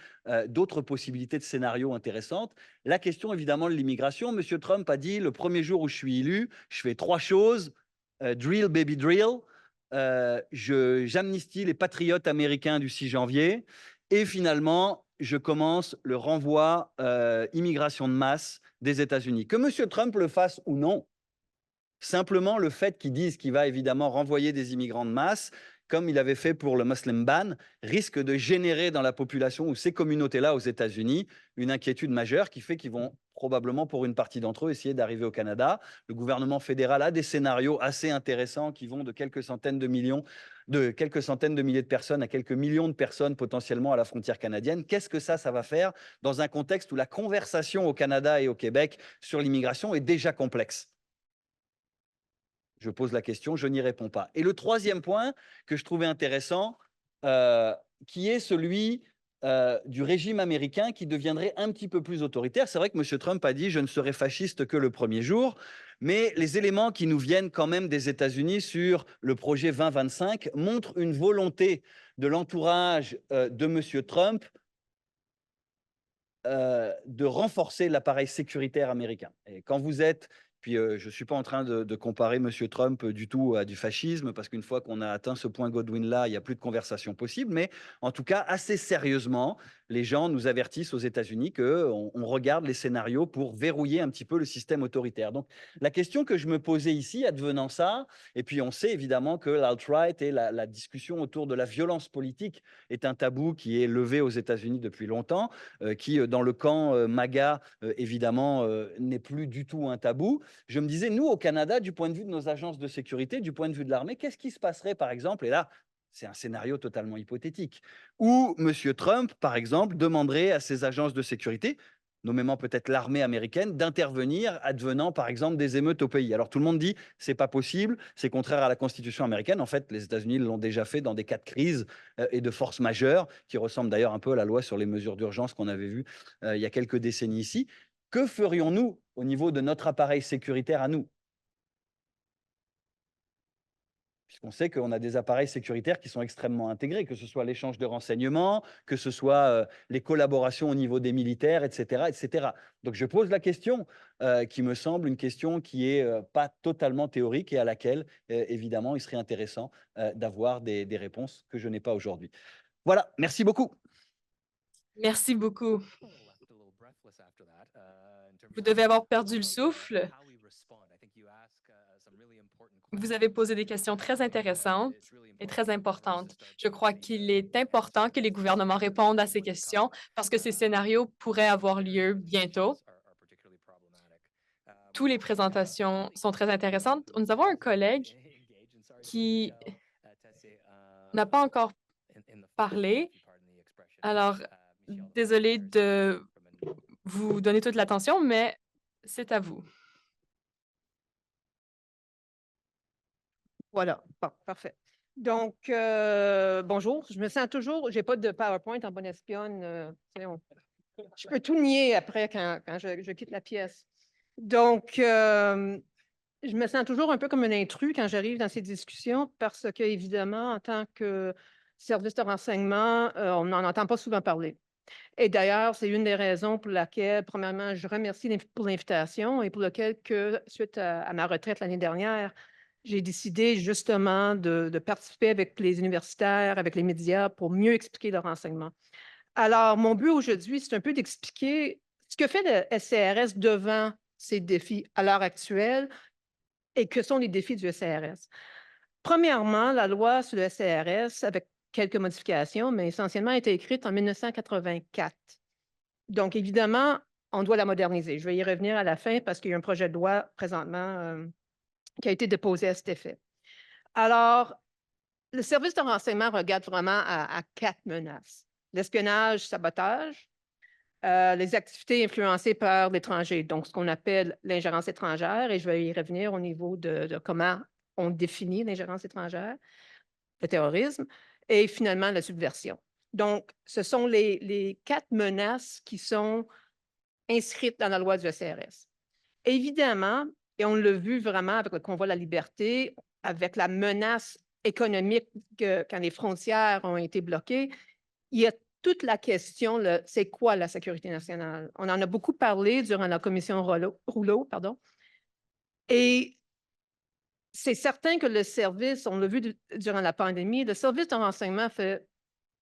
d'autres possibilités de scénarios intéressantes. La question, évidemment, de l'immigration. M. Trump a dit, le premier jour où je suis élu, je fais 3 choses. Drill, baby, drill. J'amnistie les patriotes américains du 6 janvier et finalement, je commence le renvoi immigration de masse des États-Unis. Que M. Trump le fasse ou non, simplement le fait qu'il dise qu'il va évidemment renvoyer des immigrants de masse, comme il avait fait pour le Muslim ban, risque de générer dans la population ou ces communautés-là aux États-Unis une inquiétude majeure qui fait qu'ils vont probablement pour une partie d'entre eux essayer d'arriver au Canada. Le gouvernement fédéral a des scénarios assez intéressants qui vont de quelques centaines de milliers de personnes à quelques millions de personnes potentiellement à la frontière canadienne. Qu'est-ce que ça va faire dans un contexte où la conversation au Canada et au Québec sur l'immigration est déjà complexe? Je pose la question, je n'y réponds pas. Et le troisième point que je trouvais intéressant, qui est celui du régime américain qui deviendrait un petit peu plus autoritaire. C'est vrai que M. Trump a dit « je ne serai fasciste que le premier jour », mais les éléments qui nous viennent quand même des États-Unis sur le projet 2025 montrent une volonté de l'entourage de M. Trump de renforcer l'appareil sécuritaire américain. Et quand vous êtes... Puis je ne suis pas en train de comparer M. Trump du tout à du fascisme, parce qu'une fois qu'on a atteint ce point Godwin-là, il n'y a plus de conversation possible. Mais en tout cas, assez sérieusement, les gens nous avertissent aux États-Unis qu'on regarde les scénarios pour verrouiller un petit peu le système autoritaire. Donc la question que je me posais ici, advenant ça, et puis on sait évidemment que l'alt-right et la discussion autour de la violence politique est un tabou qui est levé aux États-Unis depuis longtemps, qui dans le camp MAGA, évidemment, n'est plus du tout un tabou. Je me disais, nous, au Canada, du point de vue de nos agences de sécurité, du point de vue de l'armée, qu'est-ce qui se passerait, par exemple, et là, c'est un scénario totalement hypothétique, où M. Trump, par exemple, demanderait à ses agences de sécurité, nommément peut-être l'armée américaine, d'intervenir advenant, par exemple, des émeutes au pays. Alors tout le monde dit, c'est pas possible, c'est contraire à la Constitution américaine. En fait, les États-Unis l'ont déjà fait dans des cas de crise et de force majeure, qui ressemblent d'ailleurs un peu à la loi sur les mesures d'urgence qu'on avait vue il y a quelques décennies ici. Que ferions-nous au niveau de notre appareil sécuritaire à nous? Puisqu'on sait qu'on a des appareils sécuritaires qui sont extrêmement intégrés, que ce soit l'échange de renseignements, que ce soit les collaborations au niveau des militaires, etc., etc. Donc je pose la question qui me semble une question qui n'est pas totalement théorique et à laquelle, évidemment, il serait intéressant d'avoir des réponses que je n'ai pas aujourd'hui. Voilà, merci beaucoup. Merci beaucoup. Vous devez avoir perdu le souffle. Vous avez posé des questions très intéressantes et très importantes. Je crois qu'il est important que les gouvernements répondent à ces questions parce que ces scénarios pourraient avoir lieu bientôt. Toutes les présentations sont très intéressantes. Nous avons un collègue qui n'a pas encore parler. Alors, désolé de vous donner toute l'attention, mais c'est à vous. Voilà, bon, parfait. Donc, bonjour, je me sens toujours, j'ai pas de PowerPoint en bonne espionne. Je peux tout nier après quand je quitte la pièce. Donc, je me sens toujours un peu comme un intrus quand j'arrive dans ces discussions parce que, évidemment, en tant que service de renseignement, on n'en entend pas souvent parler. Et d'ailleurs, c'est une des raisons pour laquelle, premièrement, je remercie pour l'invitation et pour laquelle, suite à ma retraite l'année dernière, j'ai décidé justement de participer avec les universitaires, avec les médias pour mieux expliquer le renseignement. Alors, mon but aujourd'hui, c'est un peu d'expliquer ce que fait le SCRS devant ces défis à l'heure actuelle et que sont les défis du SCRS. Premièrement, la loi sur le SCRS, avec quelques modifications, mais essentiellement, a été écrite en 1984. Donc, évidemment, on doit la moderniser. Je vais y revenir à la fin parce qu'il y a un projet de loi présentement qui a été déposé à cet effet. Alors, le service de renseignement regarde vraiment à 4 menaces. L'espionnage, sabotage, les activités influencées par l'étranger, donc ce qu'on appelle l'ingérence étrangère, et je vais y revenir au niveau de comment on définit l'ingérence étrangère, le terrorisme, et finalement la subversion. Donc, ce sont les 4 menaces qui sont inscrites dans la loi du SCRS. Évidemment, et on l'a vu vraiment avec le convoi de la liberté, avec la menace économique quand les frontières ont été bloquées, il y a toute la question, c'est quoi la sécurité nationale? On en a beaucoup parlé durant la commission Rouleau, et c'est certain que le service, on l'a vu durant la pandémie, le service de renseignement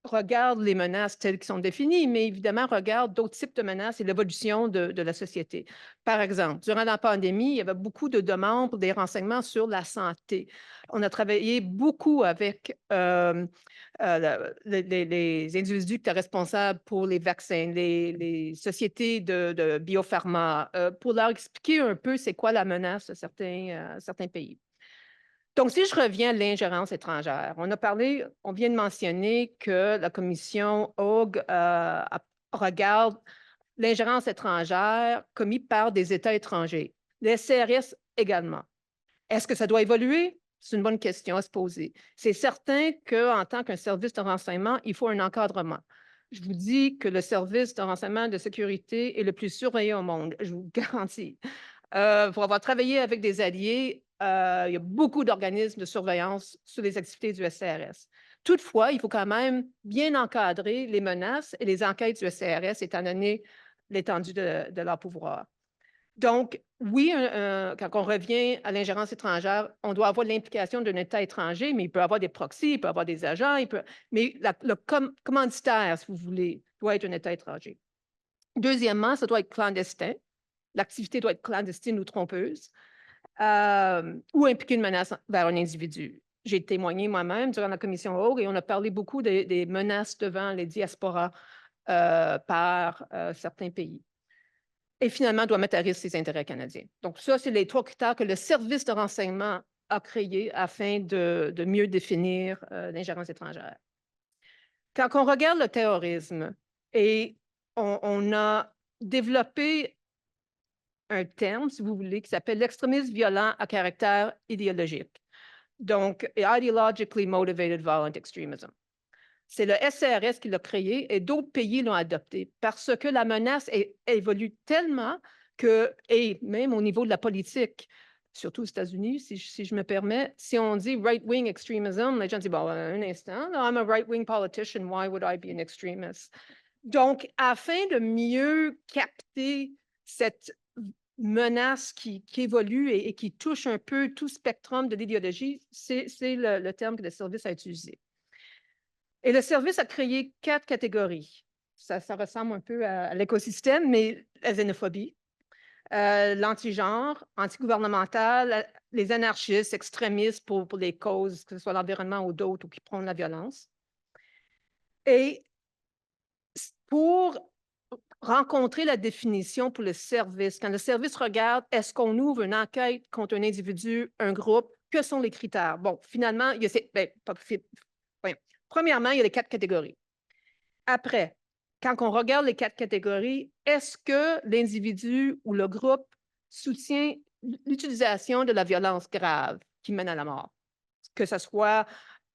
regarde les menaces telles qu'elles sont définies, mais évidemment regarde d'autres types de menaces et l'évolution de la société. Par exemple, durant la pandémie, il y avait beaucoup de demandes pour des renseignements sur la santé. On a travaillé beaucoup avec les individus qui étaient responsables pour les vaccins, les sociétés de biopharma, pour leur expliquer un peu c'est quoi la menace de certains pays. Donc, si je reviens à l'ingérence étrangère, on vient de mentionner que la commission Haug regarde l'ingérence étrangère commise par des États étrangers. Les CRS également. Est-ce que ça doit évoluer? C'est une bonne question à se poser. C'est certain qu'en tant qu'un service de renseignement, il faut un encadrement. Je vous dis que le service de renseignement de sécurité est le plus surveillé au monde, je vous garantis. Pour avoir travaillé avec des alliés, il y a beaucoup d'organismes de surveillance sur les activités du SCRS. Toutefois, il faut quand même bien encadrer les menaces et les enquêtes du SCRS, étant donné l'étendue de leur pouvoir. Donc, oui, quand on revient à l'ingérence étrangère, on doit avoir l'implication d'un État étranger, mais il peut y avoir des proxys, il peut y avoir des agents, mais le commanditaire, si vous voulez, doit être un État étranger. Deuxièmement, ça doit être clandestin. L'activité doit être clandestine ou trompeuse, ou impliquer une menace vers un individu. J'ai témoigné moi-même durant la commission Haug et on a parlé beaucoup des menaces devant les diasporas par certains pays. Et finalement, doit mettre à risque ses intérêts canadiens. Donc, ça, c'est les 3 critères que le service de renseignement a créés afin de mieux définir l'ingérence étrangère. Quand on regarde le terrorisme, et on a développé un terme, si vous voulez, qui s'appelle l'extrémisme violent à caractère idéologique. Donc, Ideologically Motivated Violent Extremism. C'est le SCRS qui l'a créé et d'autres pays l'ont adopté parce que la menace évolue tellement et même au niveau de la politique, surtout aux États-Unis, si je me permets, si on dit right-wing extremism, les gens disent, bon, un instant, I'm a right-wing politician, why would I be an extremist? Donc, afin de mieux capter cette menace qui évolue et qui touche un peu tout spectrum de l'idéologie, c'est le terme que le service a utilisé. Et le service a créé 4 catégories. Ça ressemble un peu à l'écosystème, mais la xénophobie, l'anti-genre, anti-gouvernemental, les anarchistes, extrémistes pour les causes, que ce soit l'environnement ou d'autres, ou qui prônent la violence. Et pour rencontrer la définition pour le service, quand le service regarde, est-ce qu'on ouvre une enquête contre un individu, un groupe, que sont les critères? Bon, finalement, il y a premièrement, il y a les 4 catégories. Après, quand on regarde les 4 catégories, est-ce que l'individu ou le groupe soutient l'utilisation de la violence grave qui mène à la mort? Que ce soit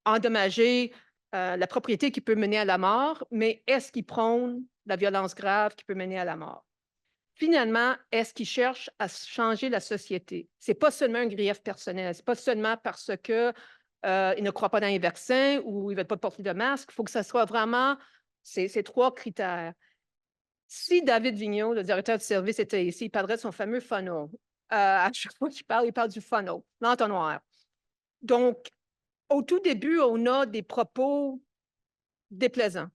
endommager la propriété qui peut mener à la mort, mais est-ce qu'il prône la violence grave qui peut mener à la mort? Finalement, est-ce qu'il cherche à changer la société? Ce n'est pas seulement un grief personnel, ce n'est pas seulement parce qu'il ne croit pas dans les vaccins ou il ne veut pas porter de masque. Il faut que ce soit vraiment ces 3 critères. Si David Vigneault, le directeur du service, était ici, il parlerait de son fameux funnel. À chaque fois qu'il parle, il parle du funnel, l'entonnoir. Donc, au tout début, on a des propos déplaisants.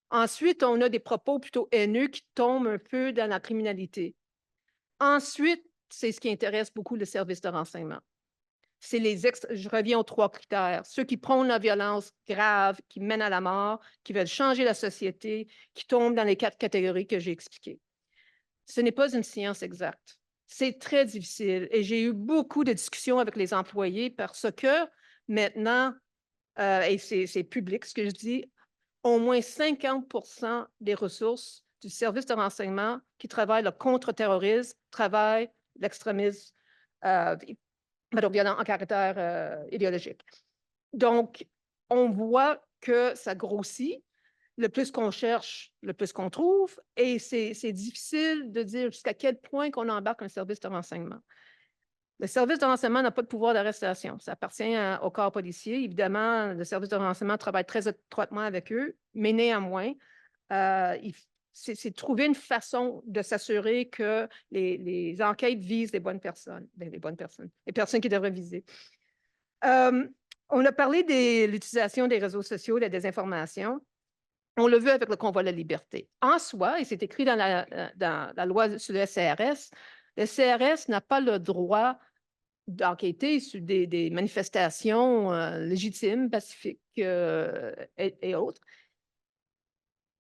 Ensuite, on a des propos plutôt haineux qui tombent un peu dans la criminalité. Ensuite, c'est ce qui intéresse beaucoup le service de renseignement. C'est je reviens aux 3 critères. Ceux qui prônent la violence grave, qui mène à la mort, qui veulent changer la société, qui tombent dans les 4 catégories que j'ai expliquées. Ce n'est pas une science exacte. C'est très difficile et j'ai eu beaucoup de discussions avec les employés parce que maintenant, et c'est public ce que je dis, au moins 50% des ressources du service de renseignement qui travaillent le contre-terrorisme travaillent l'extrémisme violent en caractère idéologique. Donc, on voit que ça grossit. Le plus qu'on cherche, le plus qu'on trouve. Et c'est difficile de dire jusqu'à quel point qu'on embarque un service de renseignement. Le service de renseignement n'a pas de pouvoir d'arrestation. Ça appartient au corps policier. Évidemment, le service de renseignement travaille très étroitement avec eux, mais néanmoins, c'est trouver une façon de s'assurer que les enquêtes visent les bonnes personnes, les personnes qui devraient viser. On a parlé de l'utilisation des réseaux sociaux, de la désinformation. On l'a vu avec le convoi de la liberté. En soi, et c'est écrit dans la loi sur le CRS n'a pas le droit d'enquêter sur des manifestations légitimes, pacifiques et autres.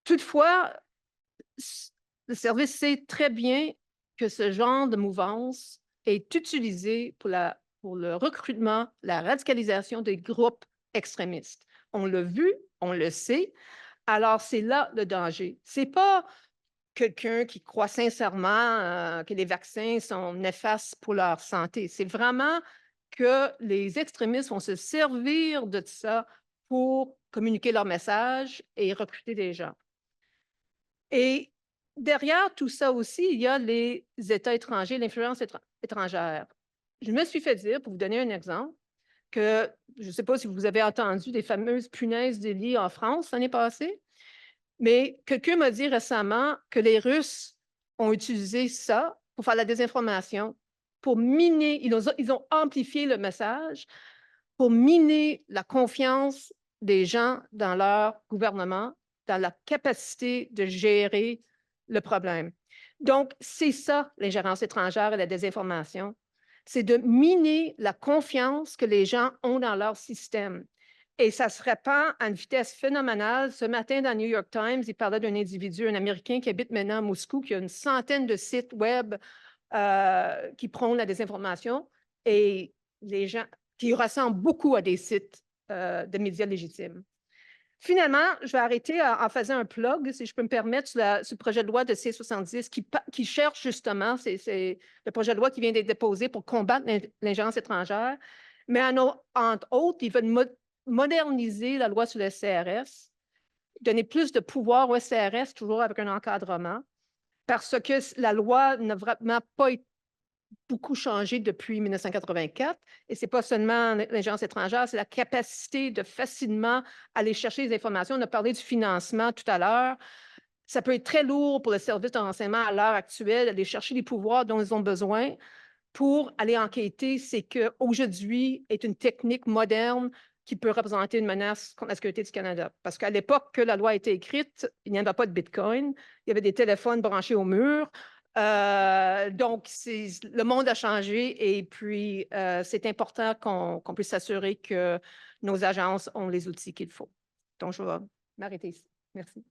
Toutefois, le service sait très bien que ce genre de mouvance est utilisé pour le recrutement, la radicalisation des groupes extrémistes. On l'a vu, on le sait. Alors, c'est là le danger. Ce n'est pas quelqu'un qui croit sincèrement que les vaccins sont néfastes pour leur santé. C'est vraiment que les extrémistes vont se servir de ça pour communiquer leur message et recruter des gens. Et derrière tout ça aussi, il y a les États étrangers, l'influence étrangère. Je me suis fait dire, pour vous donner un exemple, que je ne sais pas si vous avez entendu des fameuses punaises de lit en France l'année passée, mais quelqu'un m'a dit récemment que les Russes ont utilisé ça pour faire la désinformation, pour miner, ils ont amplifié le message pour miner la confiance des gens dans leur gouvernement, dans la capacité de gérer le problème. Donc, c'est ça, l'ingérence étrangère et la désinformation. C'est de miner la confiance que les gens ont dans leur système. Et ça se répand à une vitesse phénoménale. Ce matin, dans le New York Times, il parlait d'un individu, un Américain qui habite maintenant à Moscou, qui a une centaine de sites web qui prônent la désinformation et les gens qui ressemblent beaucoup à des sites de médias légitimes. Finalement, je vais arrêter en faisant un plug, si je peux me permettre, sur le projet de loi de C-70 qui cherche justement, c'est le projet de loi qui vient d'être déposé pour combattre l'ingérence étrangère. Mais entre autres, ils veulent moderniser la loi sur le CRS, donner plus de pouvoir au CRS, toujours avec un encadrement, parce que la loi n'a vraiment pas beaucoup changé depuis 1984. Et ce n'est pas seulement l'ingérence étrangère, c'est la capacité de facilement aller chercher les informations. On a parlé du financement tout à l'heure. Ça peut être très lourd pour le service de renseignement à l'heure actuelle, d'aller chercher les pouvoirs dont ils ont besoin pour aller enquêter. C'est qu'aujourd'hui est une technique moderne qui peut représenter une menace contre la sécurité du Canada. Parce qu'à l'époque que la loi a été écrite, il n'y avait pas de Bitcoin, il y avait des téléphones branchés au mur. Donc, le monde a changé et puis c'est important qu'on puisse s'assurer que nos agences ont les outils qu'il faut. Donc, je vais m'arrêter ici. Merci.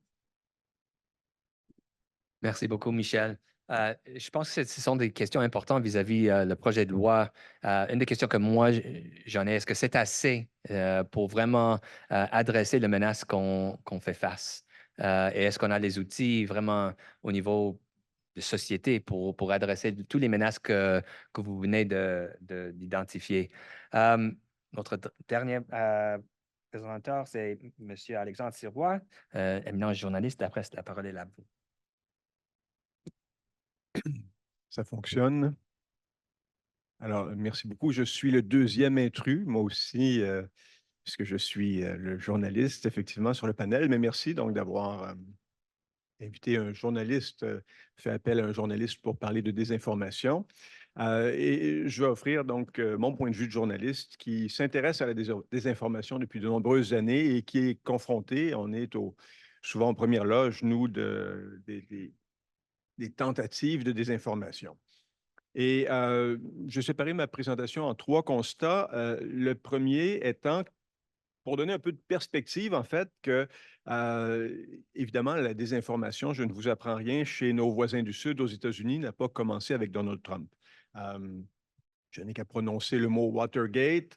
Merci beaucoup, Michel. Je pense que ce sont des questions importantes vis-à-vis le projet de loi. Une des questions que moi, j'en ai, est-ce que c'est assez pour vraiment adresser les menaces qu'on fait face? Et est-ce qu'on a les outils vraiment au niveau de société pour adresser toutes les menaces que vous venez d'identifier? Notre dernier présentateur, c'est M. Alexandre Sirois, éminent journaliste. Après, la parole est à vous. Ça fonctionne. Alors, merci beaucoup. Je suis le deuxième intrus, moi aussi, puisque je suis le journaliste, effectivement, sur le panel. Mais merci donc d'avoir invité un journaliste, fait appel à un journaliste pour parler de désinformation. Et je vais offrir donc mon point de vue de journaliste qui s'intéresse à la désinformation depuis de nombreuses années et qui est confronté, on est souvent en première loge, nous, des tentatives de désinformation. Et je séparais ma présentation en 3 constats. Le premier étant, pour donner un peu de perspective, en fait, que, évidemment, la désinformation, je ne vous apprends rien, chez nos voisins du Sud, aux États-Unis, n'a pas commencé avec Donald Trump. Je n'ai qu'à prononcer le mot Watergate.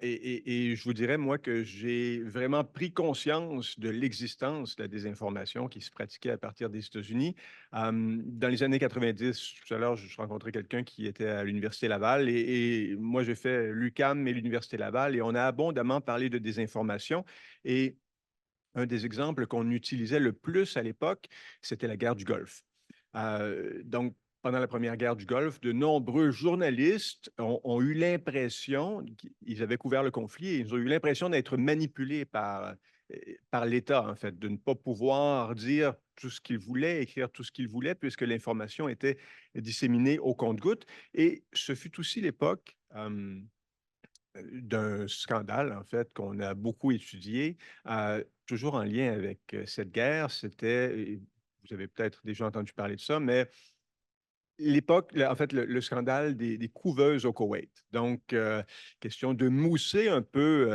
Et je vous dirais, moi, que j'ai vraiment pris conscience de l'existence de la désinformation qui se pratiquait à partir des États-Unis. Dans les années 90, tout à l'heure, je rencontrais quelqu'un qui était à l'Université Laval et moi, j'ai fait l'UQAM et l'Université Laval et on a abondamment parlé de désinformation. Et un des exemples qu'on utilisait le plus à l'époque, c'était la guerre du Golfe. Donc, pendant la première guerre du Golfe, de nombreux journalistes ont eu l'impression, ils avaient couvert le conflit, et ils ont eu l'impression d'être manipulés par l'État, en fait, de ne pas pouvoir dire tout ce qu'ils voulaient, écrire tout ce qu'ils voulaient, puisque l'information était disséminée au compte-gouttes. Et ce fut aussi l'époque d'un scandale, en fait, qu'on a beaucoup étudié, toujours en lien avec cette guerre. C'était, vous avez peut-être déjà entendu parler de ça, mais l'époque, en fait, le scandale des couveuses au Koweït. Donc, question de mousser un peu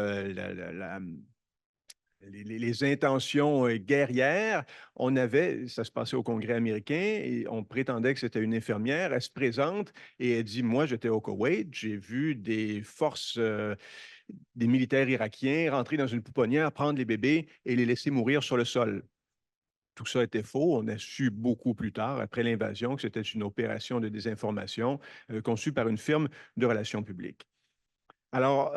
les intentions guerrières. On avait, ça se passait au Congrès américain, et on prétendait que c'était une infirmière. Elle se présente et elle dit, moi, j'étais au Koweït, j'ai vu des forces, des militaires irakiens rentrer dans une pouponnière, prendre les bébés et les laisser mourir sur le sol. Tout ça était faux. On a su beaucoup plus tard, après l'invasion, que c'était une opération de désinformation conçue par une firme de relations publiques. Alors,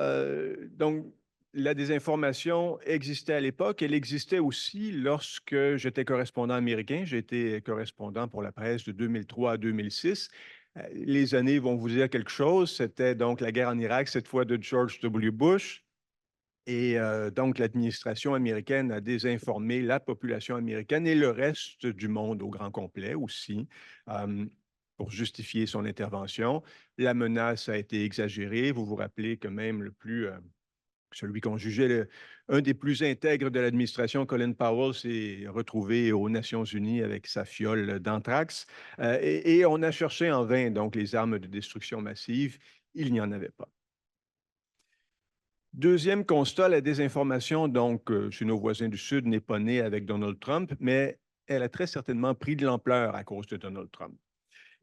donc, la désinformation existait à l'époque. Elle existait aussi lorsque j'étais correspondant américain. J'ai été correspondant pour la presse de 2003 à 2006. Les années vont vous dire quelque chose. C'était donc la guerre en Irak, cette fois de George W. Bush. Et donc, l'administration américaine a désinformé la population américaine et le reste du monde au grand complet aussi, pour justifier son intervention. La menace a été exagérée. Vous vous rappelez que même celui qu'on jugeait un des plus intègres de l'administration, Colin Powell, s'est retrouvé aux Nations unies avec sa fiole d'anthrax. Et on a cherché en vain donc les armes de destruction massive. Il n'y en avait pas. Deuxième constat, la désinformation, donc, chez nos voisins du Sud, n'est pas née avec Donald Trump, mais elle a très certainement pris de l'ampleur à cause de Donald Trump.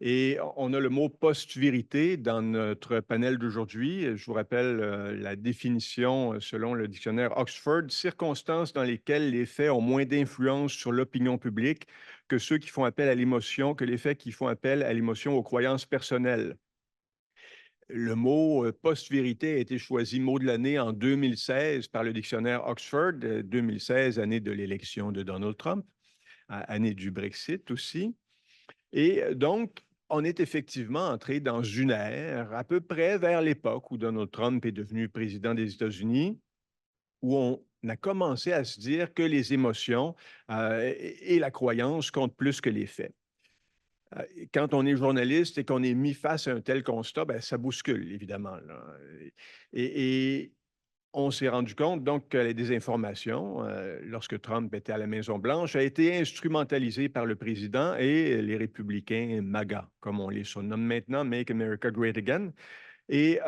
Et on a le mot post-vérité dans notre panel d'aujourd'hui. Je vous rappelle la définition selon le dictionnaire Oxford, circonstances dans lesquelles les faits ont moins d'influence sur l'opinion publique que ceux qui font appel à l'émotion, que les faits qui font appel à l'émotion aux croyances personnelles. Le mot post-vérité a été choisi mot de l'année en 2016 par le dictionnaire Oxford, 2016, année de l'élection de Donald Trump, année du Brexit aussi. Et donc, on est effectivement entré dans une ère à peu près vers l'époque où Donald Trump est devenu président des États-Unis, où on a commencé à se dire que les émotions et la croyance comptent plus que les faits. Quand on est journaliste et qu'on est mis face à un tel constat, ben, ça bouscule, évidemment, là. Et on s'est rendu compte donc que la désinformation, lorsque Trump était à la Maison-Blanche, a été instrumentalisée par le président et les républicains MAGA, comme on les surnomme maintenant, Make America Great Again. Et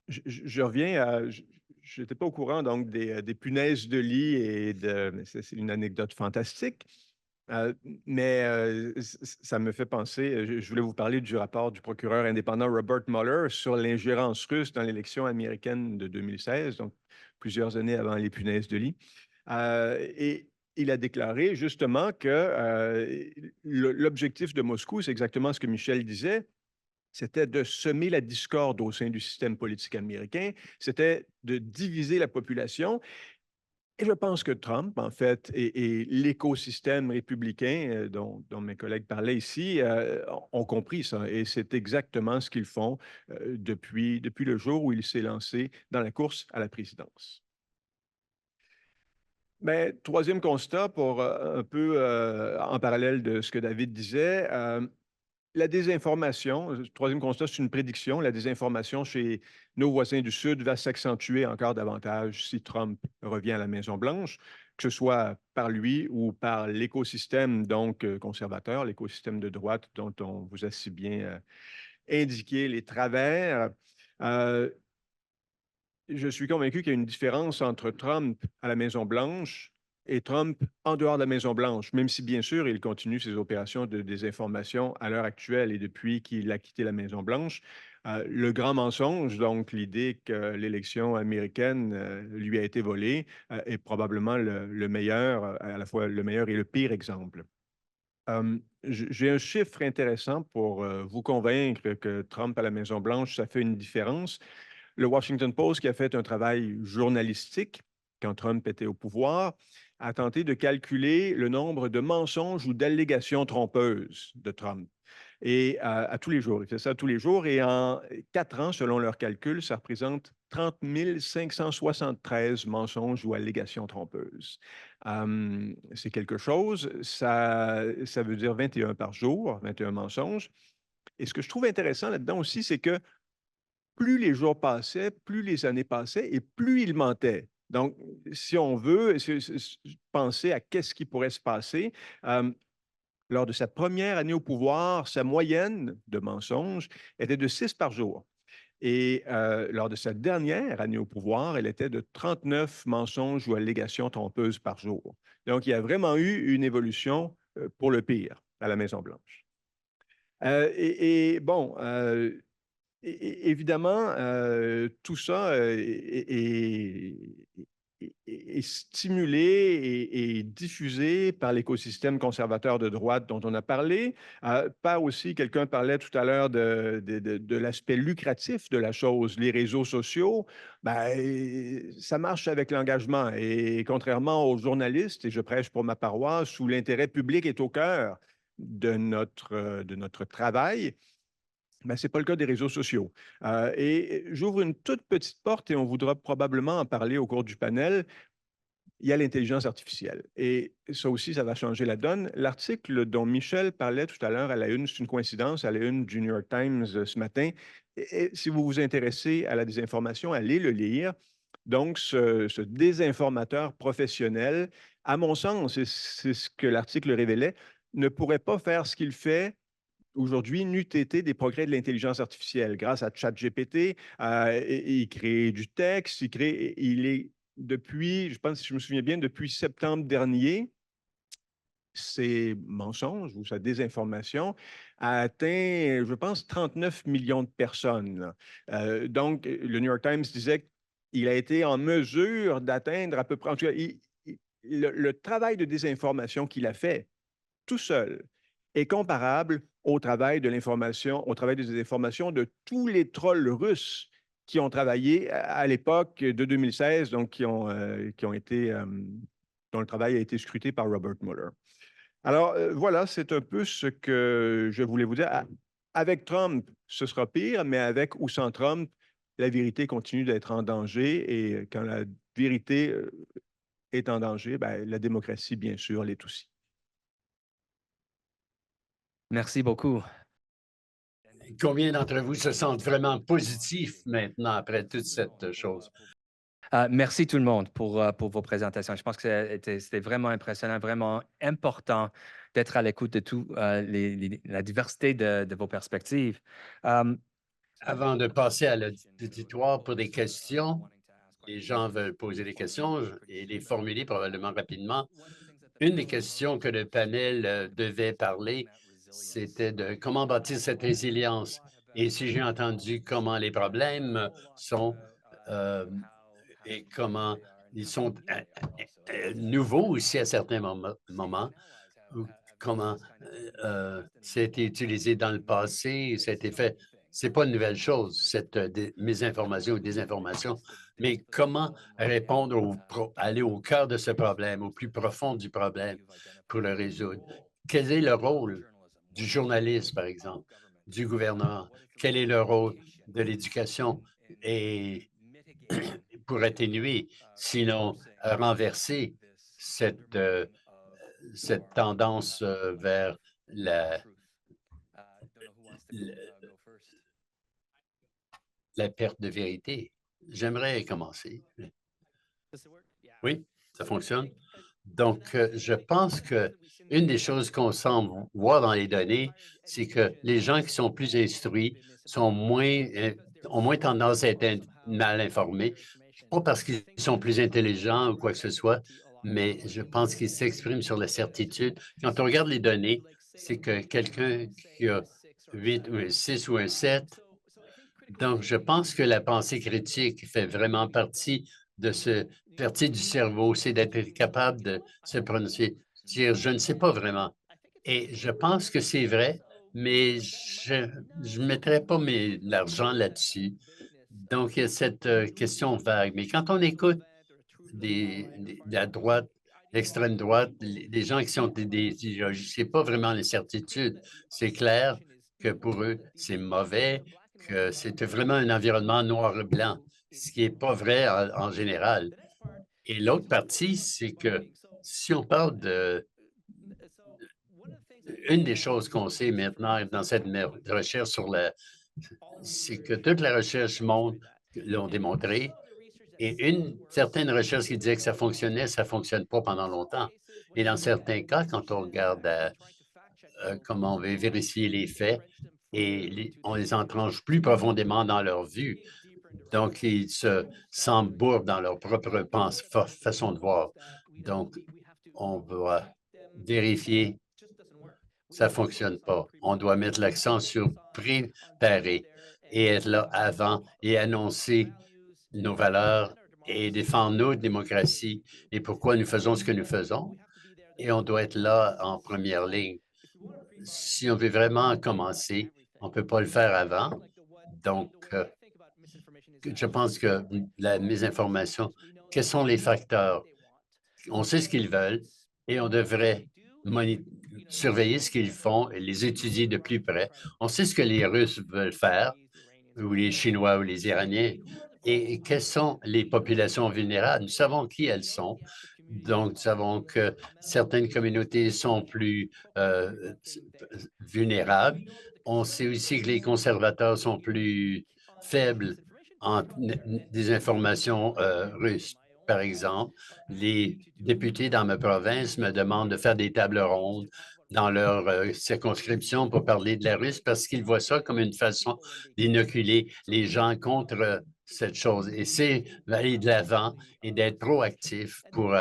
je reviens à... Je n'étais pas au courant donc des punaises de lit et c'est une anecdote fantastique. Ça me fait penser, je voulais vous parler du rapport du procureur indépendant Robert Mueller sur l'ingérence russe dans l'élection américaine de 2016, donc plusieurs années avant les punaises de lit. Et il a déclaré justement que l'objectif de Moscou, c'est exactement ce que Michel disait, c'était de semer la discorde au sein du système politique américain, c'était de diviser la population. Et je pense que Trump, en fait, et l'écosystème républicain dont mes collègues parlaient ici, ont compris ça. Et c'est exactement ce qu'ils font depuis le jour où il s'est lancé dans la course à la présidence. Mais troisième constat, pour un peu en parallèle de ce que David disait, la désinformation, troisième constat, c'est une prédiction. La désinformation chez nos voisins du Sud va s'accentuer encore davantage si Trump revient à la Maison-Blanche, que ce soit par lui ou par l'écosystème donc conservateur, l'écosystème de droite dont on vous a si bien indiqué les travers. Je suis convaincu qu'il y a une différence entre Trump à la Maison-Blanche et Trump en dehors de la Maison-Blanche, même si, bien sûr, il continue ses opérations de désinformation à l'heure actuelle et depuis qu'il a quitté la Maison-Blanche. Le grand mensonge, donc l'idée que l'élection américaine lui a été volée, est probablement le meilleur, à la fois le meilleur et le pire exemple. J'ai un chiffre intéressant pour vous convaincre que Trump à la Maison-Blanche, ça fait une différence. Le Washington Post, qui a fait un travail journalistique quand Trump était au pouvoir, a tenté de calculer le nombre de mensonges ou d'allégations trompeuses de Trump. Et à tous les jours, il fait ça tous les jours. Et en 4 ans, selon leurs calculs, ça représente 30 573 mensonges ou allégations trompeuses. C'est quelque chose. Ça veut dire 21 par jour, 21 mensonges. Et ce que je trouve intéressant là-dedans aussi, c'est que plus les jours passaient, plus les années passaient et plus il mentait. Donc, si on veut penser à qu'est-ce qui pourrait se passer, lors de sa première année au pouvoir, sa moyenne de mensonges était de 6 par jour. Et lors de sa dernière année au pouvoir, elle était de 39 mensonges ou allégations trompeuses par jour. Donc, il y a vraiment eu une évolution pour le pire à la Maison-Blanche. Bon, évidemment, tout ça est stimulé et diffusé par l'écosystème conservateur de droite dont on a parlé, par aussi, quelqu'un parlait tout à l'heure de l'aspect lucratif de la chose, les réseaux sociaux, ben, ça marche avec l'engagement et contrairement aux journalistes, et je prêche pour ma paroisse, où l'intérêt public est au cœur de notre travail, ben, ce n'est pas le cas des réseaux sociaux. Et j'ouvre une toute petite porte et on voudra probablement en parler au cours du panel. Il y a l'intelligence artificielle. Et ça aussi, ça va changer la donne. L'article dont Michel parlait tout à l'heure à la une, c'est une coïncidence, à la une du New York Times ce matin. Et si vous vous intéressez à la désinformation, allez le lire. Donc, ce désinformateur professionnel, à mon sens, et c'est ce que l'article révélait, ne pourrait pas faire ce qu'il fait aujourd'hui, n'eût été des progrès de l'intelligence artificielle. Grâce à ChatGPT, il crée du texte, il est depuis, je pense, si je me souviens bien, depuis septembre dernier, ces mensonges ou sa désinformation a atteint, je pense, 39 millions de personnes. Donc, le New York Times disait qu'il a été en mesure d'atteindre à peu près, en tout cas, le travail de désinformation qu'il a fait tout seul est comparable au travail de l'information, au travail des informations de tous les trolls russes qui ont travaillé à l'époque de 2016, donc qui ont été, dont le travail a été scruté par Robert Mueller. Alors, voilà, c'est un peu ce que je voulais vous dire. Avec Trump, ce sera pire, mais avec ou sans Trump, la vérité continue d'être en danger. Et quand la vérité est en danger, ben, la démocratie, bien sûr, l'est aussi. Merci beaucoup. Combien d'entre vous se sentent vraiment positifs maintenant après toute cette chose? Merci tout le monde pour vos présentations. Je pense que c'était vraiment impressionnant, vraiment important d'être à l'écoute de tout la diversité de vos perspectives. Avant de passer à l'auditoire pour des questions, les gens veulent poser des questions et les formuler probablement rapidement. Une des questions que le panel devait parler, c'était de comment bâtir cette résilience. Et si j'ai entendu comment les problèmes sont et comment ils sont nouveaux aussi à certains moments, ou comment c'était utilisé dans le passé, ça a été fait. C'est pas une nouvelle chose, cette mésinformation ou désinformation, mais comment répondre aller au cœur de ce problème, au plus profond du problème pour le résoudre. Quel est le rôle du journaliste, par exemple, du gouvernement? Quel est le rôle de l'éducation et pour atténuer, sinon renverser cette tendance vers la perte de vérité. J'aimerais commencer. Oui, ça fonctionne. Donc, je pense que une des choses qu'on semble voir dans les données, c'est que les gens qui sont plus instruits ont moins tendance à être mal informés, pas parce qu'ils sont plus intelligents ou quoi que ce soit, mais je pense qu'ils s'expriment sur la certitude. Quand on regarde les données, c'est que quelqu'un qui a 8 ou un 6 ou un 7, donc je pense que la pensée critique fait vraiment partie de ce partie du cerveau, c'est d'être capable de se prononcer, dire je ne sais pas vraiment. Et je pense que c'est vrai, mais je ne mettrai pas l'argent là-dessus. Donc, il y a cette question vague. Mais quand on écoute la droite, l'extrême droite, les gens qui sont des idéologies, ce n'est pas vraiment l'incertitude. C'est clair que pour eux, c'est mauvais, que c'est vraiment un environnement noir et blanc, ce qui n'est pas vrai en général. Et l'autre partie, c'est que si on parle une des choses qu'on sait maintenant dans cette recherche c'est que toute la recherche l'ont démontré, et une certaine recherche qui disait que ça fonctionnait, ça ne fonctionne pas pendant longtemps. Et dans certains cas, quand on regarde comment on veut vérifier les faits, on les entranche plus profondément dans leur vue. Donc, ils s'embourrent dans leur propre façon de voir. Donc, on doit vérifier, ça ne fonctionne pas. On doit mettre l'accent sur préparer et être là avant et annoncer nos valeurs et défendre notre démocratie et pourquoi nous faisons ce que nous faisons. Et on doit être là en première ligne. Si on veut vraiment commencer, on ne peut pas le faire avant. Donc, je pense que la mésinformation, quels sont les facteurs? On sait ce qu'ils veulent et on devrait surveiller ce qu'ils font et les étudier de plus près. On sait ce que les Russes veulent faire, ou les Chinois ou les Iraniens, et quelles sont les populations vulnérables. Nous savons qui elles sont. Donc, nous savons que certaines communautés sont plus vulnérables. On sait aussi que les conservateurs sont plus faibles en désinformation russe. Par exemple, les députés dans ma province me demandent de faire des tables rondes dans leur circonscription pour parler de la Russie parce qu'ils voient ça comme une façon d'inoculer les gens contre cette chose. Et c'est d'aller de l'avant et d'être proactif pour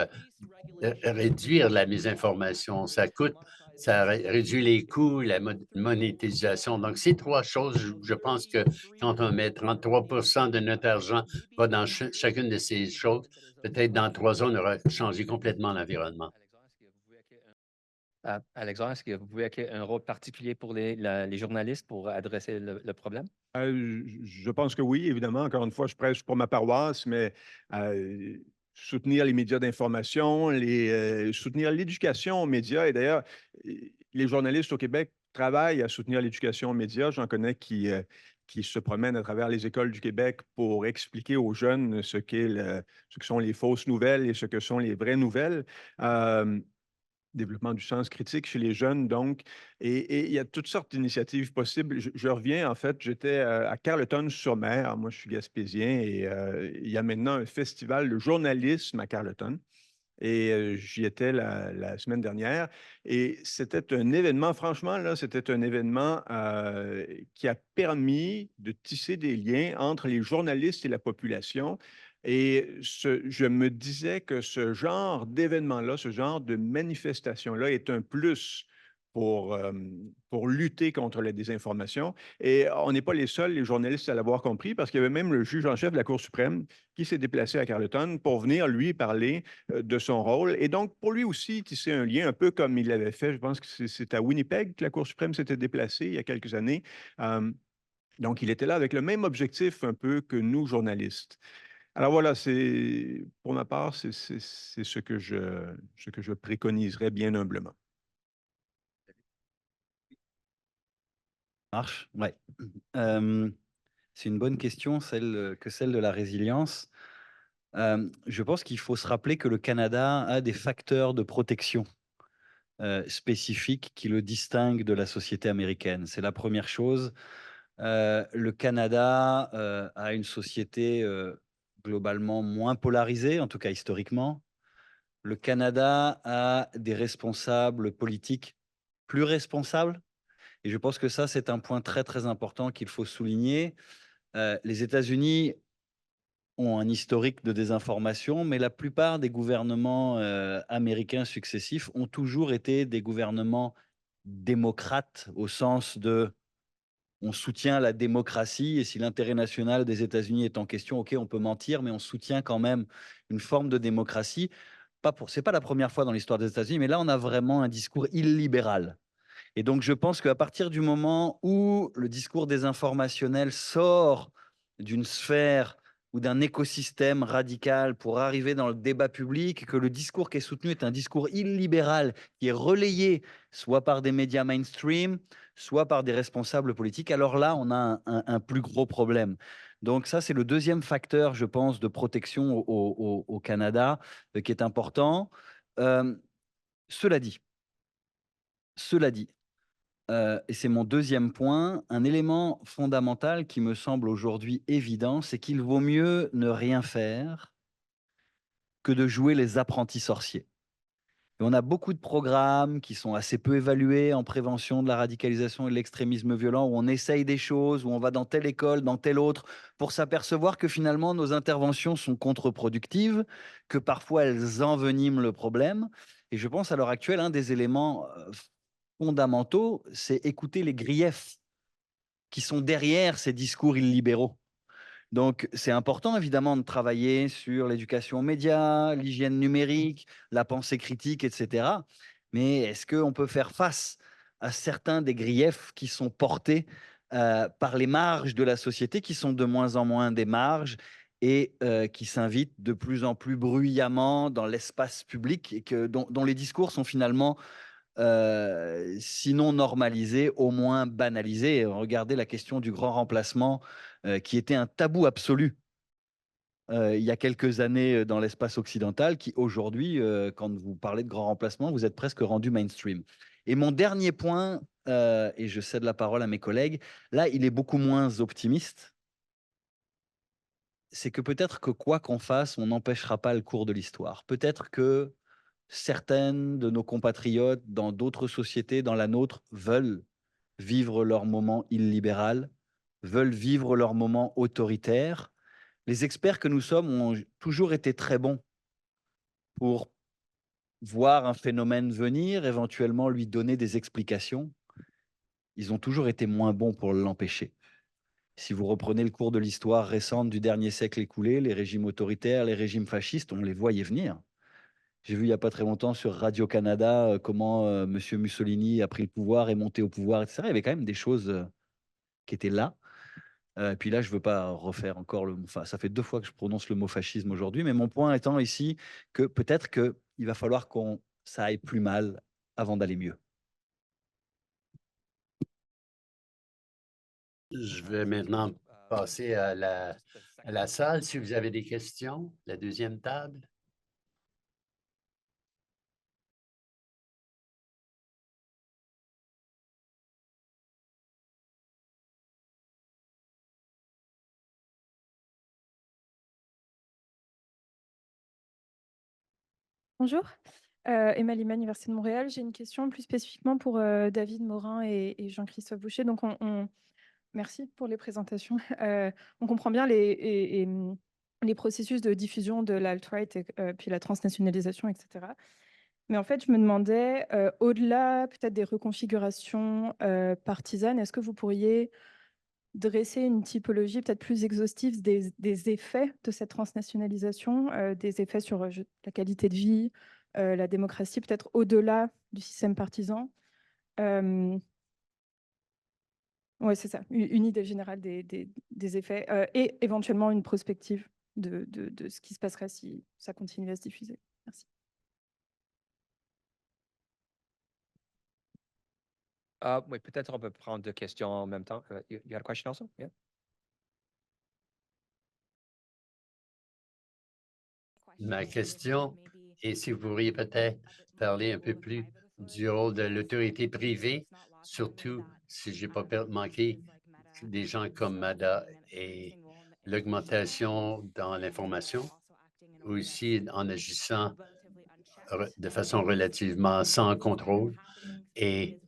réduire la mésinformation. Ça coûte, ça réduit les coûts, la monétisation. Donc, ces trois choses, je pense que quand on met 33 de notre argent va dans chacune de ces choses, peut-être dans 3 ans, on aura changé complètement l'environnement. Alexandre, est-ce que vous pouvez avoir un rôle particulier pour les journalistes pour adresser le problème? Je pense que oui, évidemment. Encore une fois, je prêche pour ma paroisse, mais soutenir les médias d'information, soutenir l'éducation aux médias. Et d'ailleurs, les journalistes au Québec travaillent à soutenir l'éducation aux médias. J'en connais qui se promènent à travers les écoles du Québec pour expliquer aux jeunes ce que sont les fausses nouvelles et ce que sont les vraies nouvelles. Développement du sens critique chez les jeunes, donc. Et il y a toutes sortes d'initiatives possibles. Je reviens, en fait, j'étais à Carleton-sur-Mer. Moi, je suis gaspésien et il y a maintenant un festival de journalisme à Carleton. Et j'y étais la semaine dernière. Et c'était un événement, franchement, là, c'était un événement qui a permis de tisser des liens entre les journalistes et la population. Et je me disais que ce genre d'événement-là, ce genre de manifestation-là est un plus pour lutter contre la désinformation. Et on n'est pas les seuls, les journalistes, à l'avoir compris, parce qu'il y avait même le juge en chef de la Cour suprême qui s'est déplacé à Carleton pour venir, lui, parler de son rôle. Et donc, pour lui aussi, tisser un lien, un peu comme il l'avait fait, je pense que c'est à Winnipeg que la Cour suprême s'était déplacée il y a quelques années. Donc, il était là avec le même objectif un peu que nous, journalistes. Alors voilà, pour ma part, c'est ce que je préconiserais bien humblement. Marche, ouais. C'est une bonne question, celle de la résilience. Je pense qu'il faut se rappeler que le Canada a des facteurs de protection spécifiques qui le distinguent de la société américaine. C'est la première chose. Le Canada a une société globalement moins polarisée, en tout cas historiquement. Le Canada a des responsables politiques plus responsables. Et je pense que ça, c'est un point très, très important qu'il faut souligner. Les États-Unis ont un historique de désinformation, mais la plupart des gouvernements américains successifs ont toujours été des gouvernements démocrates au sens de on soutient la démocratie et si l'intérêt national des États-Unis est en question, OK, on peut mentir, mais on soutient quand même une forme de démocratie. C'est pas la première fois dans l'histoire des États-Unis, mais là, on a vraiment un discours illibéral. Et donc, je pense qu'à partir du moment où le discours désinformationnel sort d'une sphère ou d'un écosystème radical pour arriver dans le débat public, que le discours qui est soutenu est un discours illibéral qui est relayé soit par des médias mainstream, soit par des responsables politiques, alors là, on a un plus gros problème. Donc ça, c'est le deuxième facteur, je pense, de protection au Canada qui est important. Cela dit, et c'est mon deuxième point, un élément fondamental qui me semble aujourd'hui évident, c'est qu'il vaut mieux ne rien faire que de jouer les apprentis sorciers. Et on a beaucoup de programmes qui sont assez peu évalués en prévention de la radicalisation et de l'extrémisme violent, où on essaye des choses, où on va dans telle école, dans telle autre, pour s'apercevoir que finalement nos interventions sont contre-productives, que parfois elles enveniment le problème. Et je pense à l'heure actuelle, un des éléments fondamentaux, c'est écouter les griefs qui sont derrière ces discours illibéraux. Donc, c'est important évidemment de travailler sur l'éducation aux médias, l'hygiène numérique, la pensée critique, etc. Mais est-ce qu'on peut faire face à certains des griefs qui sont portés par les marges de la société, qui sont de moins en moins des marges et qui s'invitent de plus en plus bruyamment dans l'espace public et dont les discours sont finalement sinon normalisé, au moins banalisé. Regardez la question du grand remplacement, qui était un tabou absolu il y a quelques années dans l'espace occidental, qui aujourd'hui, quand vous parlez de grand remplacement, vous êtes presque rendu mainstream. Et mon dernier point, et je cède la parole à mes collègues, là, il est beaucoup moins optimiste. C'est que peut-être que quoi qu'on fasse, on n'empêchera pas le cours de l'histoire. Peut-être que certaines de nos compatriotes dans d'autres sociétés, dans la nôtre, veulent vivre leur moment illibéral, veulent vivre leur moment autoritaire. Les experts que nous sommes ont toujours été très bons pour voir un phénomène venir, éventuellement lui donner des explications. Ils ont toujours été moins bons pour l'empêcher. Si vous reprenez le cours de l'histoire récente du dernier siècle écoulé, les régimes autoritaires, les régimes fascistes, on les voyait venir. J'ai vu il n'y a pas très longtemps sur Radio-Canada comment M. Mussolini a pris le pouvoir, est monté au pouvoir, etc. Il y avait quand même des choses qui étaient là. Puis là, je ne veux pas refaire encore enfin, ça fait 2 fois que je prononce le mot fascisme aujourd'hui, mais mon point étant ici que peut-être qu'il va falloir ça aille plus mal avant d'aller mieux. Je vais maintenant passer à la salle si vous avez des questions. La deuxième table. Bonjour, Emma Lima, Université de Montréal. J'ai une question plus spécifiquement pour David Morin et Jean-Christophe Boucher. Merci pour les présentations. On comprend bien les processus de diffusion de l'alt-right et puis la transnationalisation, etc. Mais en fait, je me demandais, au-delà peut-être des reconfigurations partisanes, est-ce que vous pourriez dresser une typologie peut-être plus exhaustive des effets de cette transnationalisation, des effets sur la qualité de vie, la démocratie, peut-être au-delà du système partisan? Oui, c'est ça, une idée générale des effets et éventuellement une prospective de ce qui se passerait si ça continue à se diffuser. Merci. Oui, peut-être on peut prendre 2 questions en même temps. You had a question also? Yeah. Ma question est si vous pourriez peut-être parler un peu plus du rôle de l'autorité privée, surtout si j'ai pas manqué des gens comme MADA et l'augmentation dans l'information, aussi en agissant de façon relativement sans contrôle. Et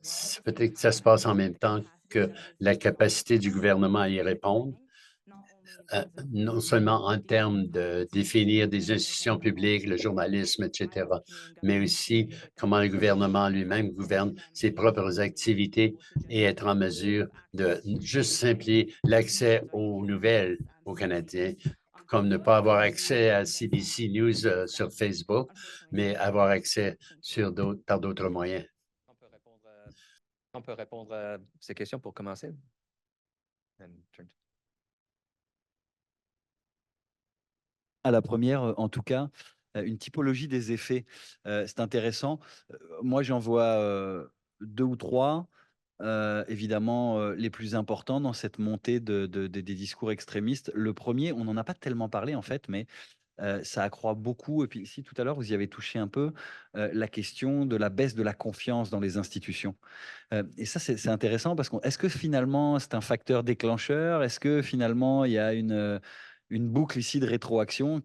peut-être que ça se passe en même temps que la capacité du gouvernement à y répondre, non seulement en termes de définir des institutions publiques, le journalisme, etc., mais aussi comment le gouvernement lui-même gouverne ses propres activités et être en mesure de juste simplifier l'accès aux nouvelles aux Canadiens, comme ne pas avoir accès à CBC News sur Facebook, mais avoir accès par d'autres moyens. On peut répondre à ces questions pour commencer. À la première, en tout cas, une typologie des effets, c'est intéressant. Moi, j'en vois 2 ou 3. Évidemment, les plus importants dans cette montée des discours extrémistes. Le premier, on n'en a pas tellement parlé en fait, mais ça accroît beaucoup et puis ici tout à l'heure, vous y avez touché un peu, la question de la baisse de la confiance dans les institutions. Et ça, c'est intéressant parce est-ce que finalement c'est un facteur déclencheur? Est-ce que finalement il y a une boucle ici de rétroaction?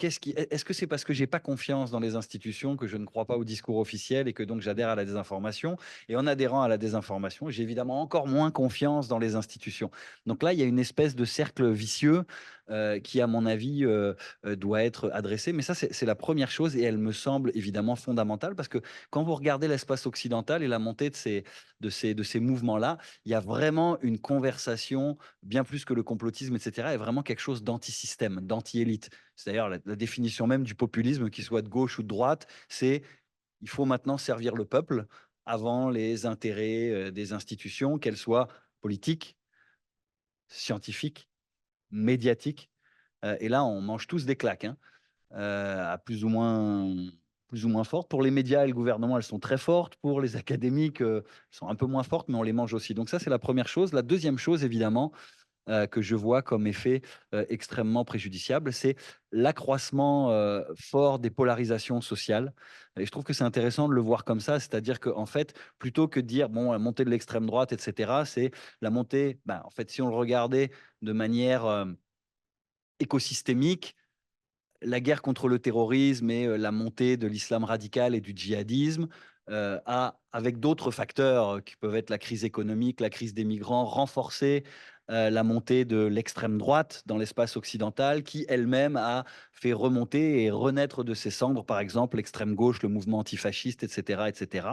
Est-ce que c'est parce que j'ai pas confiance dans les institutions, que je ne crois pas au discours officiel et que donc j'adhère à la désinformation? Et en adhérant à la désinformation, j'ai évidemment encore moins confiance dans les institutions. Donc là, il y a une espèce de cercle vicieux qui, à mon avis, doit être adressé. Mais ça, c'est la première chose et elle me semble évidemment fondamentale parce que quand vous regardez l'espace occidental et la montée de ces mouvements-là, il y a vraiment une conversation, bien plus que le complotisme, etc., est vraiment quelque chose d'anti-système, d'anti-élite. C'est d'ailleurs la définition même du populisme, qu'il soit de gauche ou de droite, c'est il faut maintenant servir le peuple avant les intérêts des institutions, qu'elles soient politiques, scientifiques, médiatiques. Et là, on mange tous des claques, hein, à plus ou moins fortes. Pour les médias et le gouvernement, elles sont très fortes. Pour les académiques, elles sont un peu moins fortes, mais on les mange aussi. Donc ça, c'est la première chose. La deuxième chose, évidemment, que je vois comme effet extrêmement préjudiciable, c'est l'accroissement fort des polarisations sociales. Et je trouve que c'est intéressant de le voir comme ça, c'est-à-dire qu'en fait, plutôt que de dire, bon, la montée de l'extrême droite, etc., c'est la montée, en fait, si on le regardait de manière écosystémique, la guerre contre le terrorisme et la montée de l'islam radical et du djihadisme avec d'autres facteurs qui peuvent être la crise économique, la crise des migrants, renforcé la montée de l'extrême droite dans l'espace occidental qui elle-même a fait remonter et renaître de ses cendres, par exemple, l'extrême gauche, le mouvement antifasciste, etc., etc.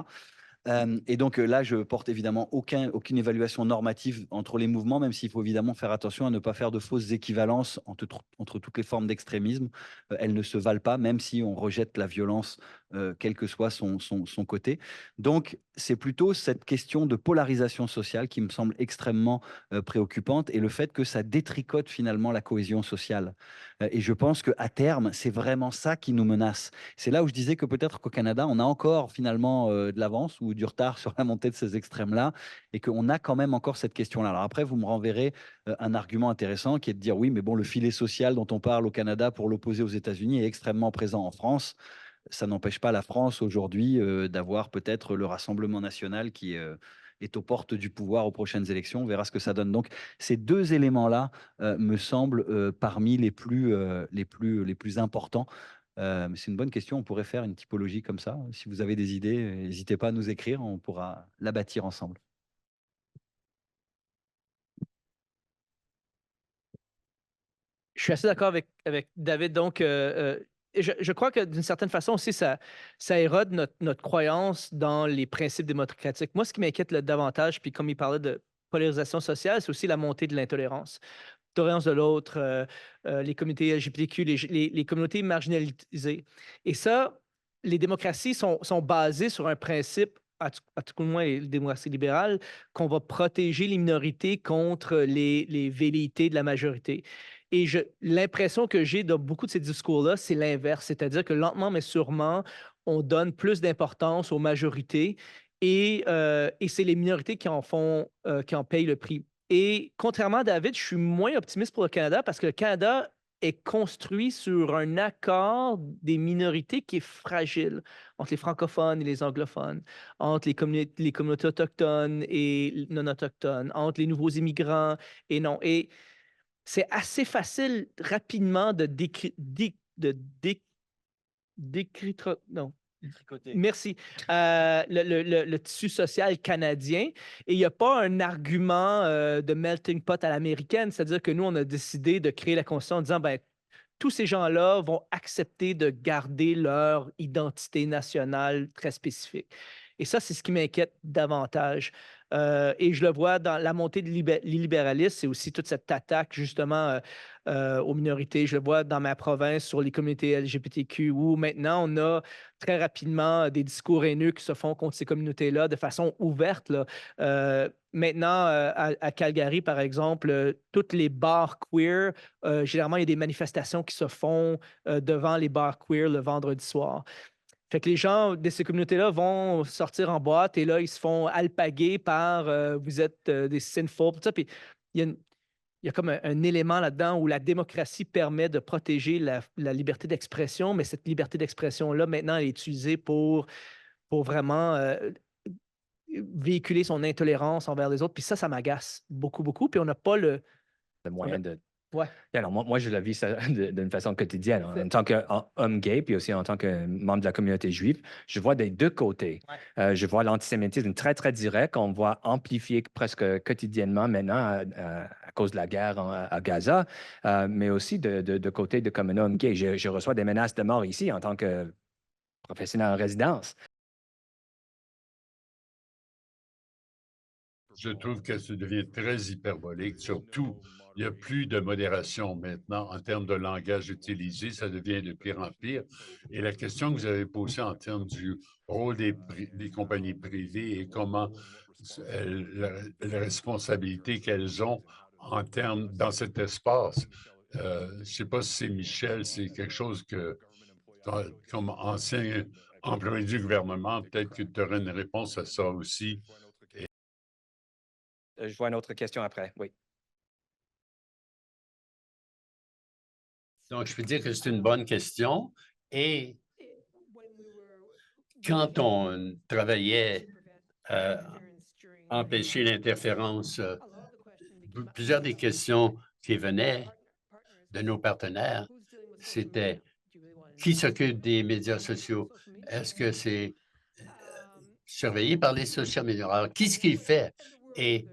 Et donc là, je porte évidemment aucune évaluation normative entre les mouvements, même s'il faut évidemment faire attention à ne pas faire de fausses équivalences entre toutes les formes d'extrémisme. Elles ne se valent pas, même si on rejette la violence, quel que soit son côté. Donc, c'est plutôt cette question de polarisation sociale qui me semble extrêmement préoccupante et le fait que ça détricote finalement la cohésion sociale. Et je pense qu'à terme, c'est vraiment ça qui nous menace. C'est là où je disais que peut-être qu'au Canada, on a encore finalement de l'avance ou du retard sur la montée de ces extrêmes-là et qu'on a quand même encore cette question-là. Alors après, vous me renverrez un argument intéressant qui est de dire oui, mais bon, le filet social dont on parle au Canada pour l'opposer aux États-Unis est extrêmement présent en France. Ça n'empêche pas la France aujourd'hui d'avoir peut-être le Rassemblement national qui est aux portes du pouvoir aux prochaines élections. On verra ce que ça donne. Donc, ces deux éléments-là me semblent parmi les plus importants. Mais c'est une bonne question. On pourrait faire une typologie comme ça. Si vous avez des idées, n'hésitez pas à nous écrire. On pourra la bâtir ensemble. suis assez d'accord avec David. Donc, je crois que d'une certaine façon aussi, ça érode notre croyance dans les principes démocratiques. Moi, ce qui m'inquiète davantage, puis comme il parlait de polarisation sociale, c'est aussi la montée de l'intolérance. Tolérance de l'autre, les communautés LGBTQ, les communautés marginalisées. Et ça, les démocraties sont basées sur un principe, à tout le moins les démocraties libérales, qu'on va protéger les minorités contre les velléités de la majorité. Et l'impression que j'ai dans beaucoup de ces discours-là, c'est l'inverse, c'est-à-dire que lentement mais sûrement, on donne plus d'importance aux majorités et c'est les minorités qui en payent le prix. Et contrairement à David, je suis moins optimiste pour le Canada parce que le Canada est construit sur un accord des minorités qui est fragile entre les francophones et les anglophones, entre les communautés autochtones et non autochtones, entre les nouveaux immigrants et non. Et c'est assez facile rapidement de non. Merci. Le tissu social canadien. Et il n'y a pas un argument de melting pot à l'américaine, c'est-à-dire que nous, on a décidé de créer la Constitution en disant, ben, tous ces gens-là vont accepter de garder leur identité nationale très spécifique. Et ça, c'est ce qui m'inquiète davantage. Et je le vois dans la montée de l'illibéralisme, c'est aussi toute cette attaque justement aux minorités. Je le vois dans ma province sur les communautés LGBTQ où maintenant on a très rapidement des discours haineux qui se font contre ces communautés-là de façon ouverte. Là. Maintenant, à Calgary, par exemple, toutes les bars queer, généralement, il y a des manifestations qui se font devant les bars queer le vendredi soir. Fait que les gens de ces communautés-là vont sortir en boîte et là, ils se font alpaguer par vous êtes des sinful, tout ça. Puis il y a comme un élément là-dedans où la démocratie permet de protéger la liberté d'expression, mais cette liberté d'expression-là, maintenant, elle est utilisée pour vraiment véhiculer son intolérance envers les autres. Puis ça m'agace beaucoup, beaucoup. Puis on n'a pas le moyen de. Ouais. Alors, moi, je le vis ça d'une façon quotidienne. En tant qu'homme gay, puis aussi en tant que membre de la communauté juive, je vois des deux côtés. Je vois l'antisémitisme très, très direct. On voit amplifié presque quotidiennement maintenant à cause de la guerre à Gaza, mais aussi de côté de comme un homme gay. Je reçois des menaces de mort ici en tant que professionnel en résidence. Je trouve que ça devient très hyperbolique. Surtout, il n'y a plus de modération maintenant en termes de langage utilisé. Ça devient de pire en pire. Et la question que vous avez posée en termes du rôle des compagnies privées et comment la responsabilité qu'elles ont en termes dans cet espace. Je ne sais pas si c'est Michel, c'est quelque chose que, comme ancien employé du gouvernement, peut-être que tu aurais une réponse à ça aussi. Je vois une autre question après, oui. Donc, je peux dire que c'est une bonne question. Et quand on travaillait à empêcher l'interférence, plusieurs des questions qui venaient de nos partenaires, c'était qui s'occupe des médias sociaux? Est-ce que c'est surveillé par les social media? Alors, qu'est-ce qu'il fait? Et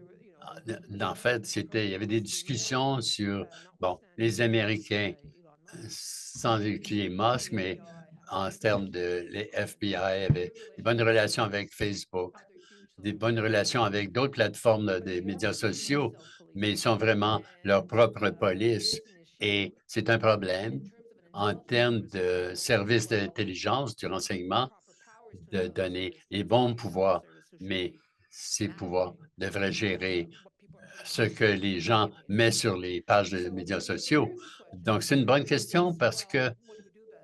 en fait, il y avait des discussions sur, bon, les Américains, sans les Musk, mais en termes de les FBI, avaient des bonnes relations avec Facebook, des bonnes relations avec d'autres plateformes des médias sociaux, mais ils sont vraiment leur propre police. Et c'est un problème en termes de services d'intelligence, du renseignement, de donner les bons pouvoirs, mais ces pouvoirs devraient gérer ce que les gens mettent sur les pages de médias sociaux. Donc, c'est une bonne question parce que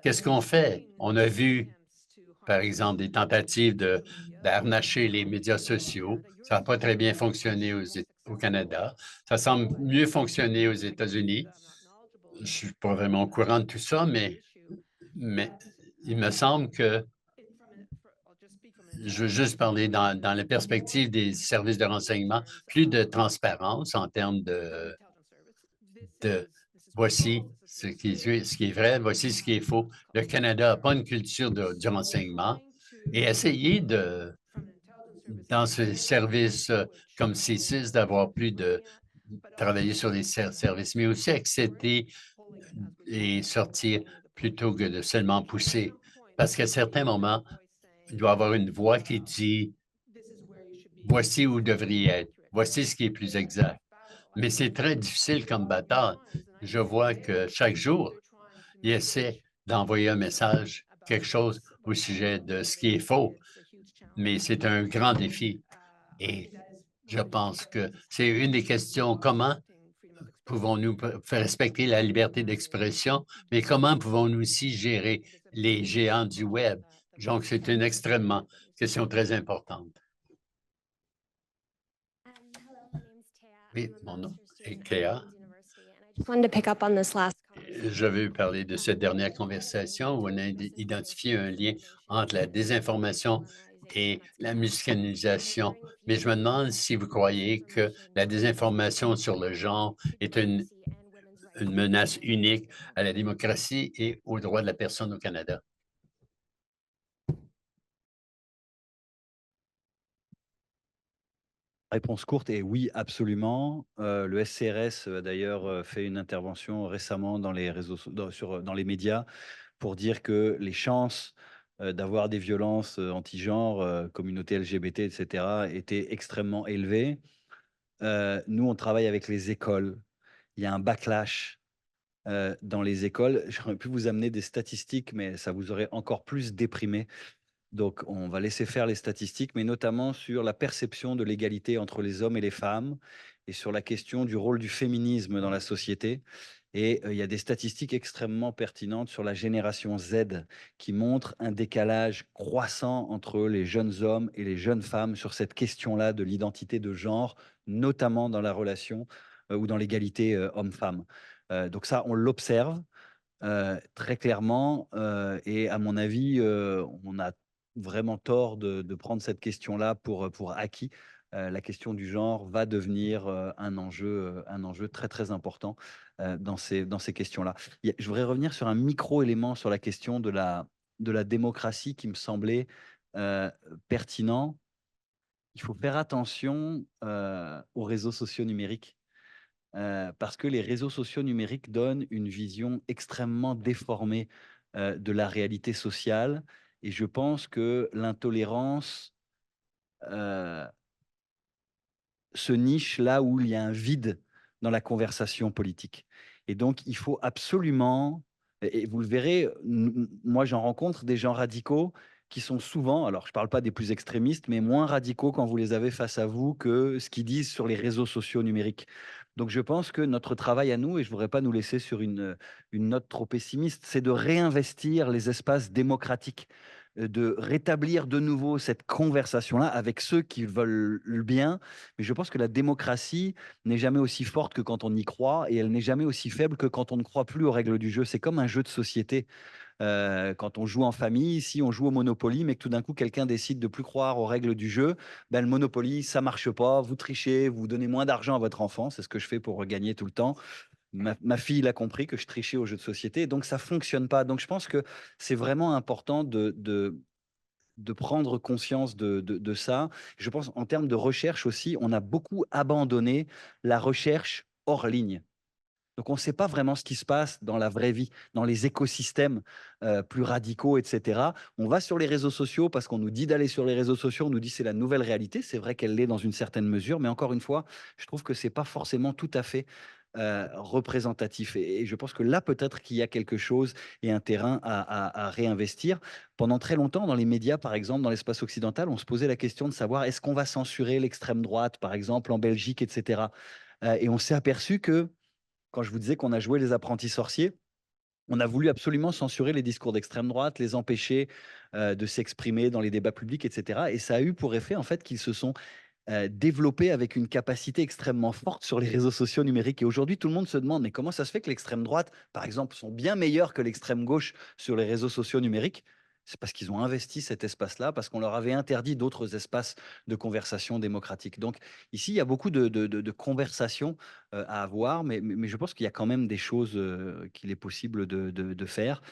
qu'est-ce qu'on fait? On a vu, par exemple, des tentatives d'arnacher les médias sociaux. Ça n'a pas très bien fonctionné au Canada. Ça semble mieux fonctionner aux États-Unis. Je ne suis pas vraiment au courant de tout ça, mais il me semble que je veux juste parler dans la perspective des services de renseignement, plus de transparence en termes de voici ce qui est vrai, voici ce qui est faux. Le Canada n'a pas une culture du renseignement et essayer dans ce service comme C6, d'avoir plus de travailler sur les services, mais aussi accepter et sortir plutôt que de seulement pousser. Parce qu'à certains moments, il doit y avoir une voix qui dit « Voici où vous devriez être. Voici ce qui est plus exact. » Mais c'est très difficile comme bataille. Je vois que chaque jour, il essaie d'envoyer un message, quelque chose au sujet de ce qui est faux. Mais c'est un grand défi. Et je pense que c'est une des questions. Comment pouvons-nous faire respecter la liberté d'expression, mais comment pouvons-nous aussi gérer les géants du Web? Donc, c'est une question très importante. Oui, mon nom est Cléa. Je veux parler de cette dernière conversation où on a identifié un lien entre la désinformation et la musicalisation. Mais je me demande si vous croyez que la désinformation sur le genre est une menace unique à la démocratie et aux droits de la personne au Canada. Réponse courte est oui, absolument. Le SCRS a d'ailleurs fait une intervention récemment dans les réseaux, dans les médias pour dire que les chances d'avoir des violences anti-genre, communauté LGBT, etc., étaient extrêmement élevées. Nous, on travaille avec les écoles. Il y a un backlash dans les écoles. J'aurais pu vous amener des statistiques, mais ça vous aurait encore plus déprimé. Donc, on va laisser faire les statistiques, mais notamment sur la perception de l'égalité entre les hommes et les femmes et sur la question du rôle du féminisme dans la société. Et il y a des statistiques extrêmement pertinentes sur la génération Z qui montrent un décalage croissant entre les jeunes hommes et les jeunes femmes sur cette question-là de l'identité de genre, notamment dans la relation ou dans l'égalité homme-femme. Donc ça, on l'observe très clairement et à mon avis, on a vraiment tort de prendre cette question-là pour acquis. La question du genre va devenir un enjeu très, très important dans ces questions-là. Je voudrais revenir sur un micro-élément sur la question de la démocratie qui me semblait pertinent. Il faut faire attention aux réseaux sociaux numériques parce que les réseaux sociaux numériques donnent une vision extrêmement déformée de la réalité sociale. Et je pense que l'intolérance se niche là où il y a un vide dans la conversation politique. Et donc, il faut absolument, et vous le verrez, moi j'en rencontre des gens radicaux qui sont souvent, alors je ne parle pas des plus extrémistes, mais moins radicaux quand vous les avez face à vous que ce qu'ils disent sur les réseaux sociaux numériques. Donc je pense que notre travail à nous, et je ne voudrais pas nous laisser sur une note trop pessimiste, c'est de réinvestir les espaces démocratiques, de rétablir de nouveau cette conversation-là avec ceux qui veulent le bien. Mais je pense que la démocratie n'est jamais aussi forte que quand on y croit et elle n'est jamais aussi faible que quand on ne croit plus aux règles du jeu. C'est comme un jeu de société. Quand on joue en famille, si on joue au Monopoly, mais que tout d'un coup, quelqu'un décide de plus croire aux règles du jeu, ben, le Monopoly, ça marche pas, vous trichez, vous donnez moins d'argent à votre enfant, c'est ce que je fais pour gagner tout le temps. Ma fille l'a compris que je trichais aux jeux de société, donc ça fonctionne pas. Donc je pense que c'est vraiment important de prendre conscience de ça. Je pense en termes de recherche aussi, on a beaucoup abandonné la recherche hors ligne. Donc, on ne sait pas vraiment ce qui se passe dans la vraie vie, dans les écosystèmes plus radicaux, etc. On va sur les réseaux sociaux parce qu'on nous dit d'aller sur les réseaux sociaux, on nous dit c'est la nouvelle réalité. C'est vrai qu'elle l'est dans une certaine mesure, mais encore une fois, je trouve que ce n'est pas forcément tout à fait représentatif. Et je pense que là, peut-être qu'il y a quelque chose et un terrain à réinvestir. Pendant très longtemps, dans les médias, par exemple, dans l'espace occidental, on se posait la question de savoir est-ce qu'on va censurer l'extrême droite, par exemple, en Belgique, etc. Et on s'est aperçu que quand je vous disais qu'on a joué les apprentis sorciers, on a voulu absolument censurer les discours d'extrême droite, les empêcher de s'exprimer dans les débats publics, etc. Et ça a eu pour effet en fait qu'ils se sont développés avec une capacité extrêmement forte sur les réseaux sociaux numériques. Et aujourd'hui, tout le monde se demande mais comment ça se fait que l'extrême droite, par exemple, sont bien meilleurs que l'extrême gauche sur les réseaux sociaux numériques? C'est parce qu'ils ont investi cet espace-là, parce qu'on leur avait interdit d'autres espaces de conversation démocratique. Donc ici, il y a beaucoup de conversations à avoir, mais je pense qu'il y a quand même des choses qu'il est possible de faire.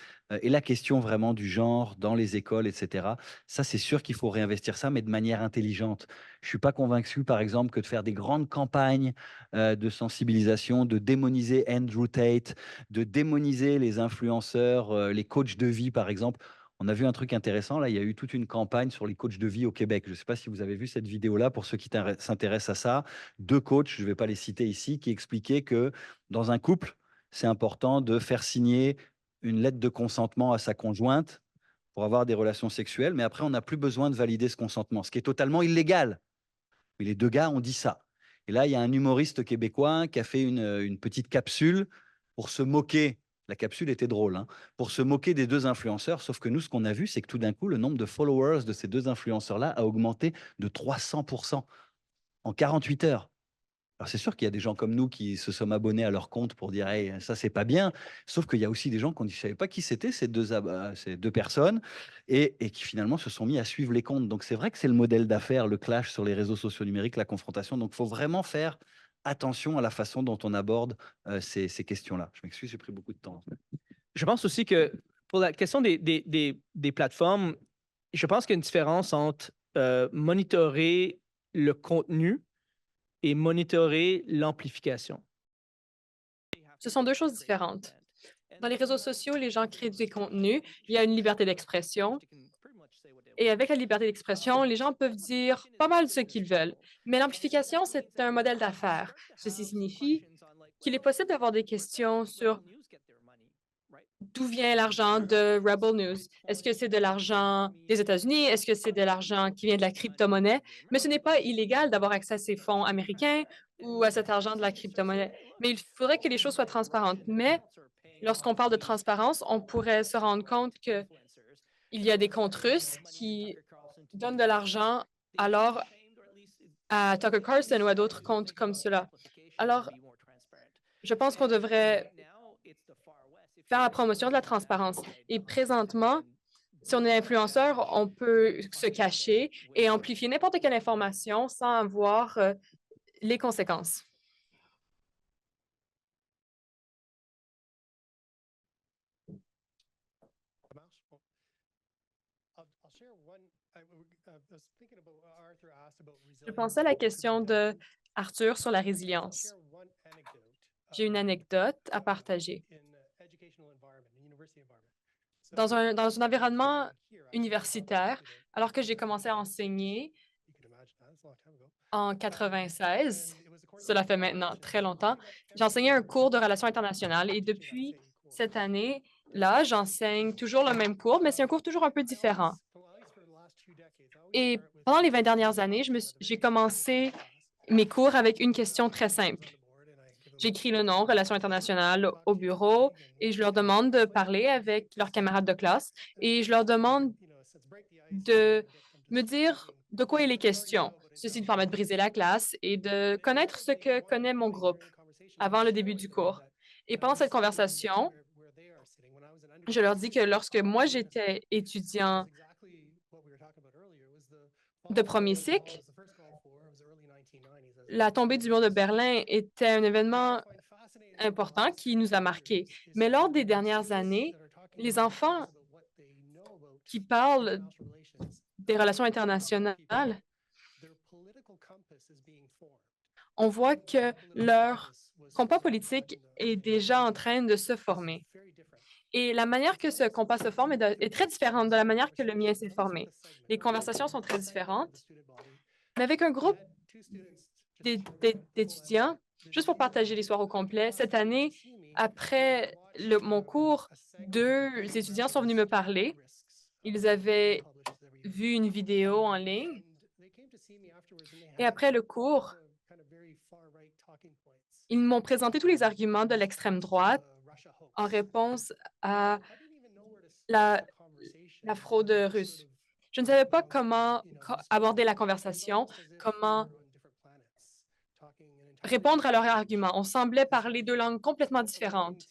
Et la question vraiment du genre dans les écoles, etc., ça, c'est sûr qu'il faut réinvestir ça, mais de manière intelligente. Je ne suis pas convaincu, par exemple, que de faire des grandes campagnes de sensibilisation, de démoniser Andrew Tate, de démoniser les influenceurs, les coachs de vie, par exemple. On a vu un truc intéressant, là, il y a eu toute une campagne sur les coachs de vie au Québec. Je ne sais pas si vous avez vu cette vidéo-là, pour ceux qui s'intéressent à ça. 2 coachs, je ne vais pas les citer ici, qui expliquaient que dans un couple, c'est important de faire signer une lettre de consentement à sa conjointe pour avoir des relations sexuelles, mais après, on n'a plus besoin de valider ce consentement, ce qui est totalement illégal. Mais les 2 gars ont dit ça. Et là, il y a un humoriste québécois qui a fait une petite capsule pour se moquer. La capsule était drôle, hein, pour se moquer des 2 influenceurs. Sauf que nous, ce qu'on a vu, c'est que tout d'un coup, le nombre de followers de ces 2 influenceurs-là a augmenté de 300% en 48 heures. Alors, c'est sûr qu'il y a des gens comme nous qui se sommes abonnés à leur compte pour dire hey, ça, c'est pas bien. Sauf qu'il y a aussi des gens qui ne savaient pas qui c'était, ces 2 personnes, et qui finalement se sont mis à suivre les comptes. Donc, c'est vrai que c'est le modèle d'affaires, le clash sur les réseaux sociaux numériques, la confrontation. Donc, il faut vraiment faire attention à la façon dont on aborde ces questions-là. Je m'excuse, j'ai pris beaucoup de temps. Je pense aussi que pour la question des plateformes, je pense qu'il y a une différence entre monitorer le contenu et monitorer l'amplification. Ce sont 2 choses différentes. Dans les réseaux sociaux, les gens créent des contenus, il y a une liberté d'expression. Et avec la liberté d'expression, les gens peuvent dire pas mal ce qu'ils veulent. Mais l'amplification, c'est un modèle d'affaires. Ceci signifie qu'il est possible d'avoir des questions sur d'où vient l'argent de Rebel News. Est-ce que c'est de l'argent des États-Unis? Est-ce que c'est de l'argent qui vient de la crypto-monnaie? Mais ce n'est pas illégal d'avoir accès à ces fonds américains ou à cet argent de la crypto-monnaie. Mais il faudrait que les choses soient transparentes. Mais lorsqu'on parle de transparence, on pourrait se rendre compte qu'il y a des comptes russes qui donnent de l'argent alors à Tucker Carlson ou à d'autres comptes comme cela. Alors, je pense qu'on devrait faire la promotion de la transparence. Et présentement, si on est influenceur, on peut se cacher et amplifier n'importe quelle information sans avoir les conséquences. Je pensais à la question de Arthur sur la résilience. J'ai une anecdote à partager. Dans un environnement universitaire, alors que j'ai commencé à enseigner en 96, cela fait maintenant très longtemps, j'enseignais un cours de relations internationales et depuis cette année-là, j'enseigne toujours le même cours, mais c'est un cours toujours un peu différent. Et pendant les 20 dernières années, j'ai commencé mes cours avec une question très simple. J'écris le nom Relations internationales au bureau et je leur demande de parler avec leurs camarades de classe et je leur demande de me dire de quoi il est question. Ceci me permet de briser la classe et de connaître ce que connaît mon groupe avant le début du cours. Et pendant cette conversation, je leur dis que lorsque moi j'étais étudiant de premier cycle, la tombée du mur de Berlin était un événement important qui nous a marqués. Mais lors des dernières années, les enfants qui parlent des relations internationales, on voit que leur compas politique est déjà en train de se former. Et la manière que ce compas se forme est très différente de la manière que le mien s'est formé. Les conversations sont très différentes, mais avec un groupe d'étudiants, juste pour partager l'histoire au complet, cette année, après mon cours, 2 étudiants sont venus me parler. Ils avaient vu une vidéo en ligne. Et après le cours, ils m'ont présenté tous les arguments de l'extrême droite en réponse à la fraude russe. Je ne savais pas comment aborder la conversation, comment répondre à leurs arguments. On semblait parler 2 langues complètement différentes.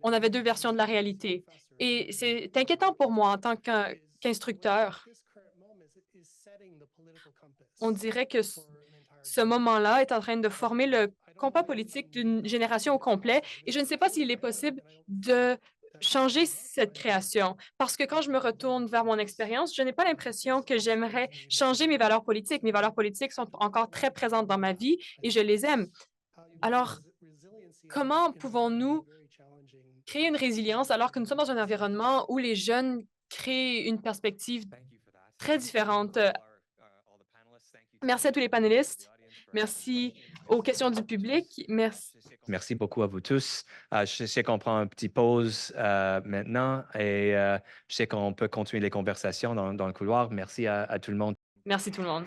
On avait 2 versions de la réalité. Et c'est inquiétant pour moi en tant qu'instructeur. On dirait que ce moment-là est en train de former le compas politique d'une génération au complet et je ne sais pas s'il est possible de changer cette création parce que quand je me retourne vers mon expérience, je n'ai pas l'impression que j'aimerais changer mes valeurs politiques. Mes valeurs politiques sont encore très présentes dans ma vie et je les aime. Alors, comment pouvons-nous créer une résilience alors que nous sommes dans un environnement où les jeunes créent une perspective très différente? Merci à tous les panélistes. Merci aux questions du public. Merci. Merci beaucoup à vous tous. Je sais qu'on prend une petite pause maintenant et je sais qu'on peut continuer les conversations dans le couloir. Merci à tout le monde. Merci tout le monde.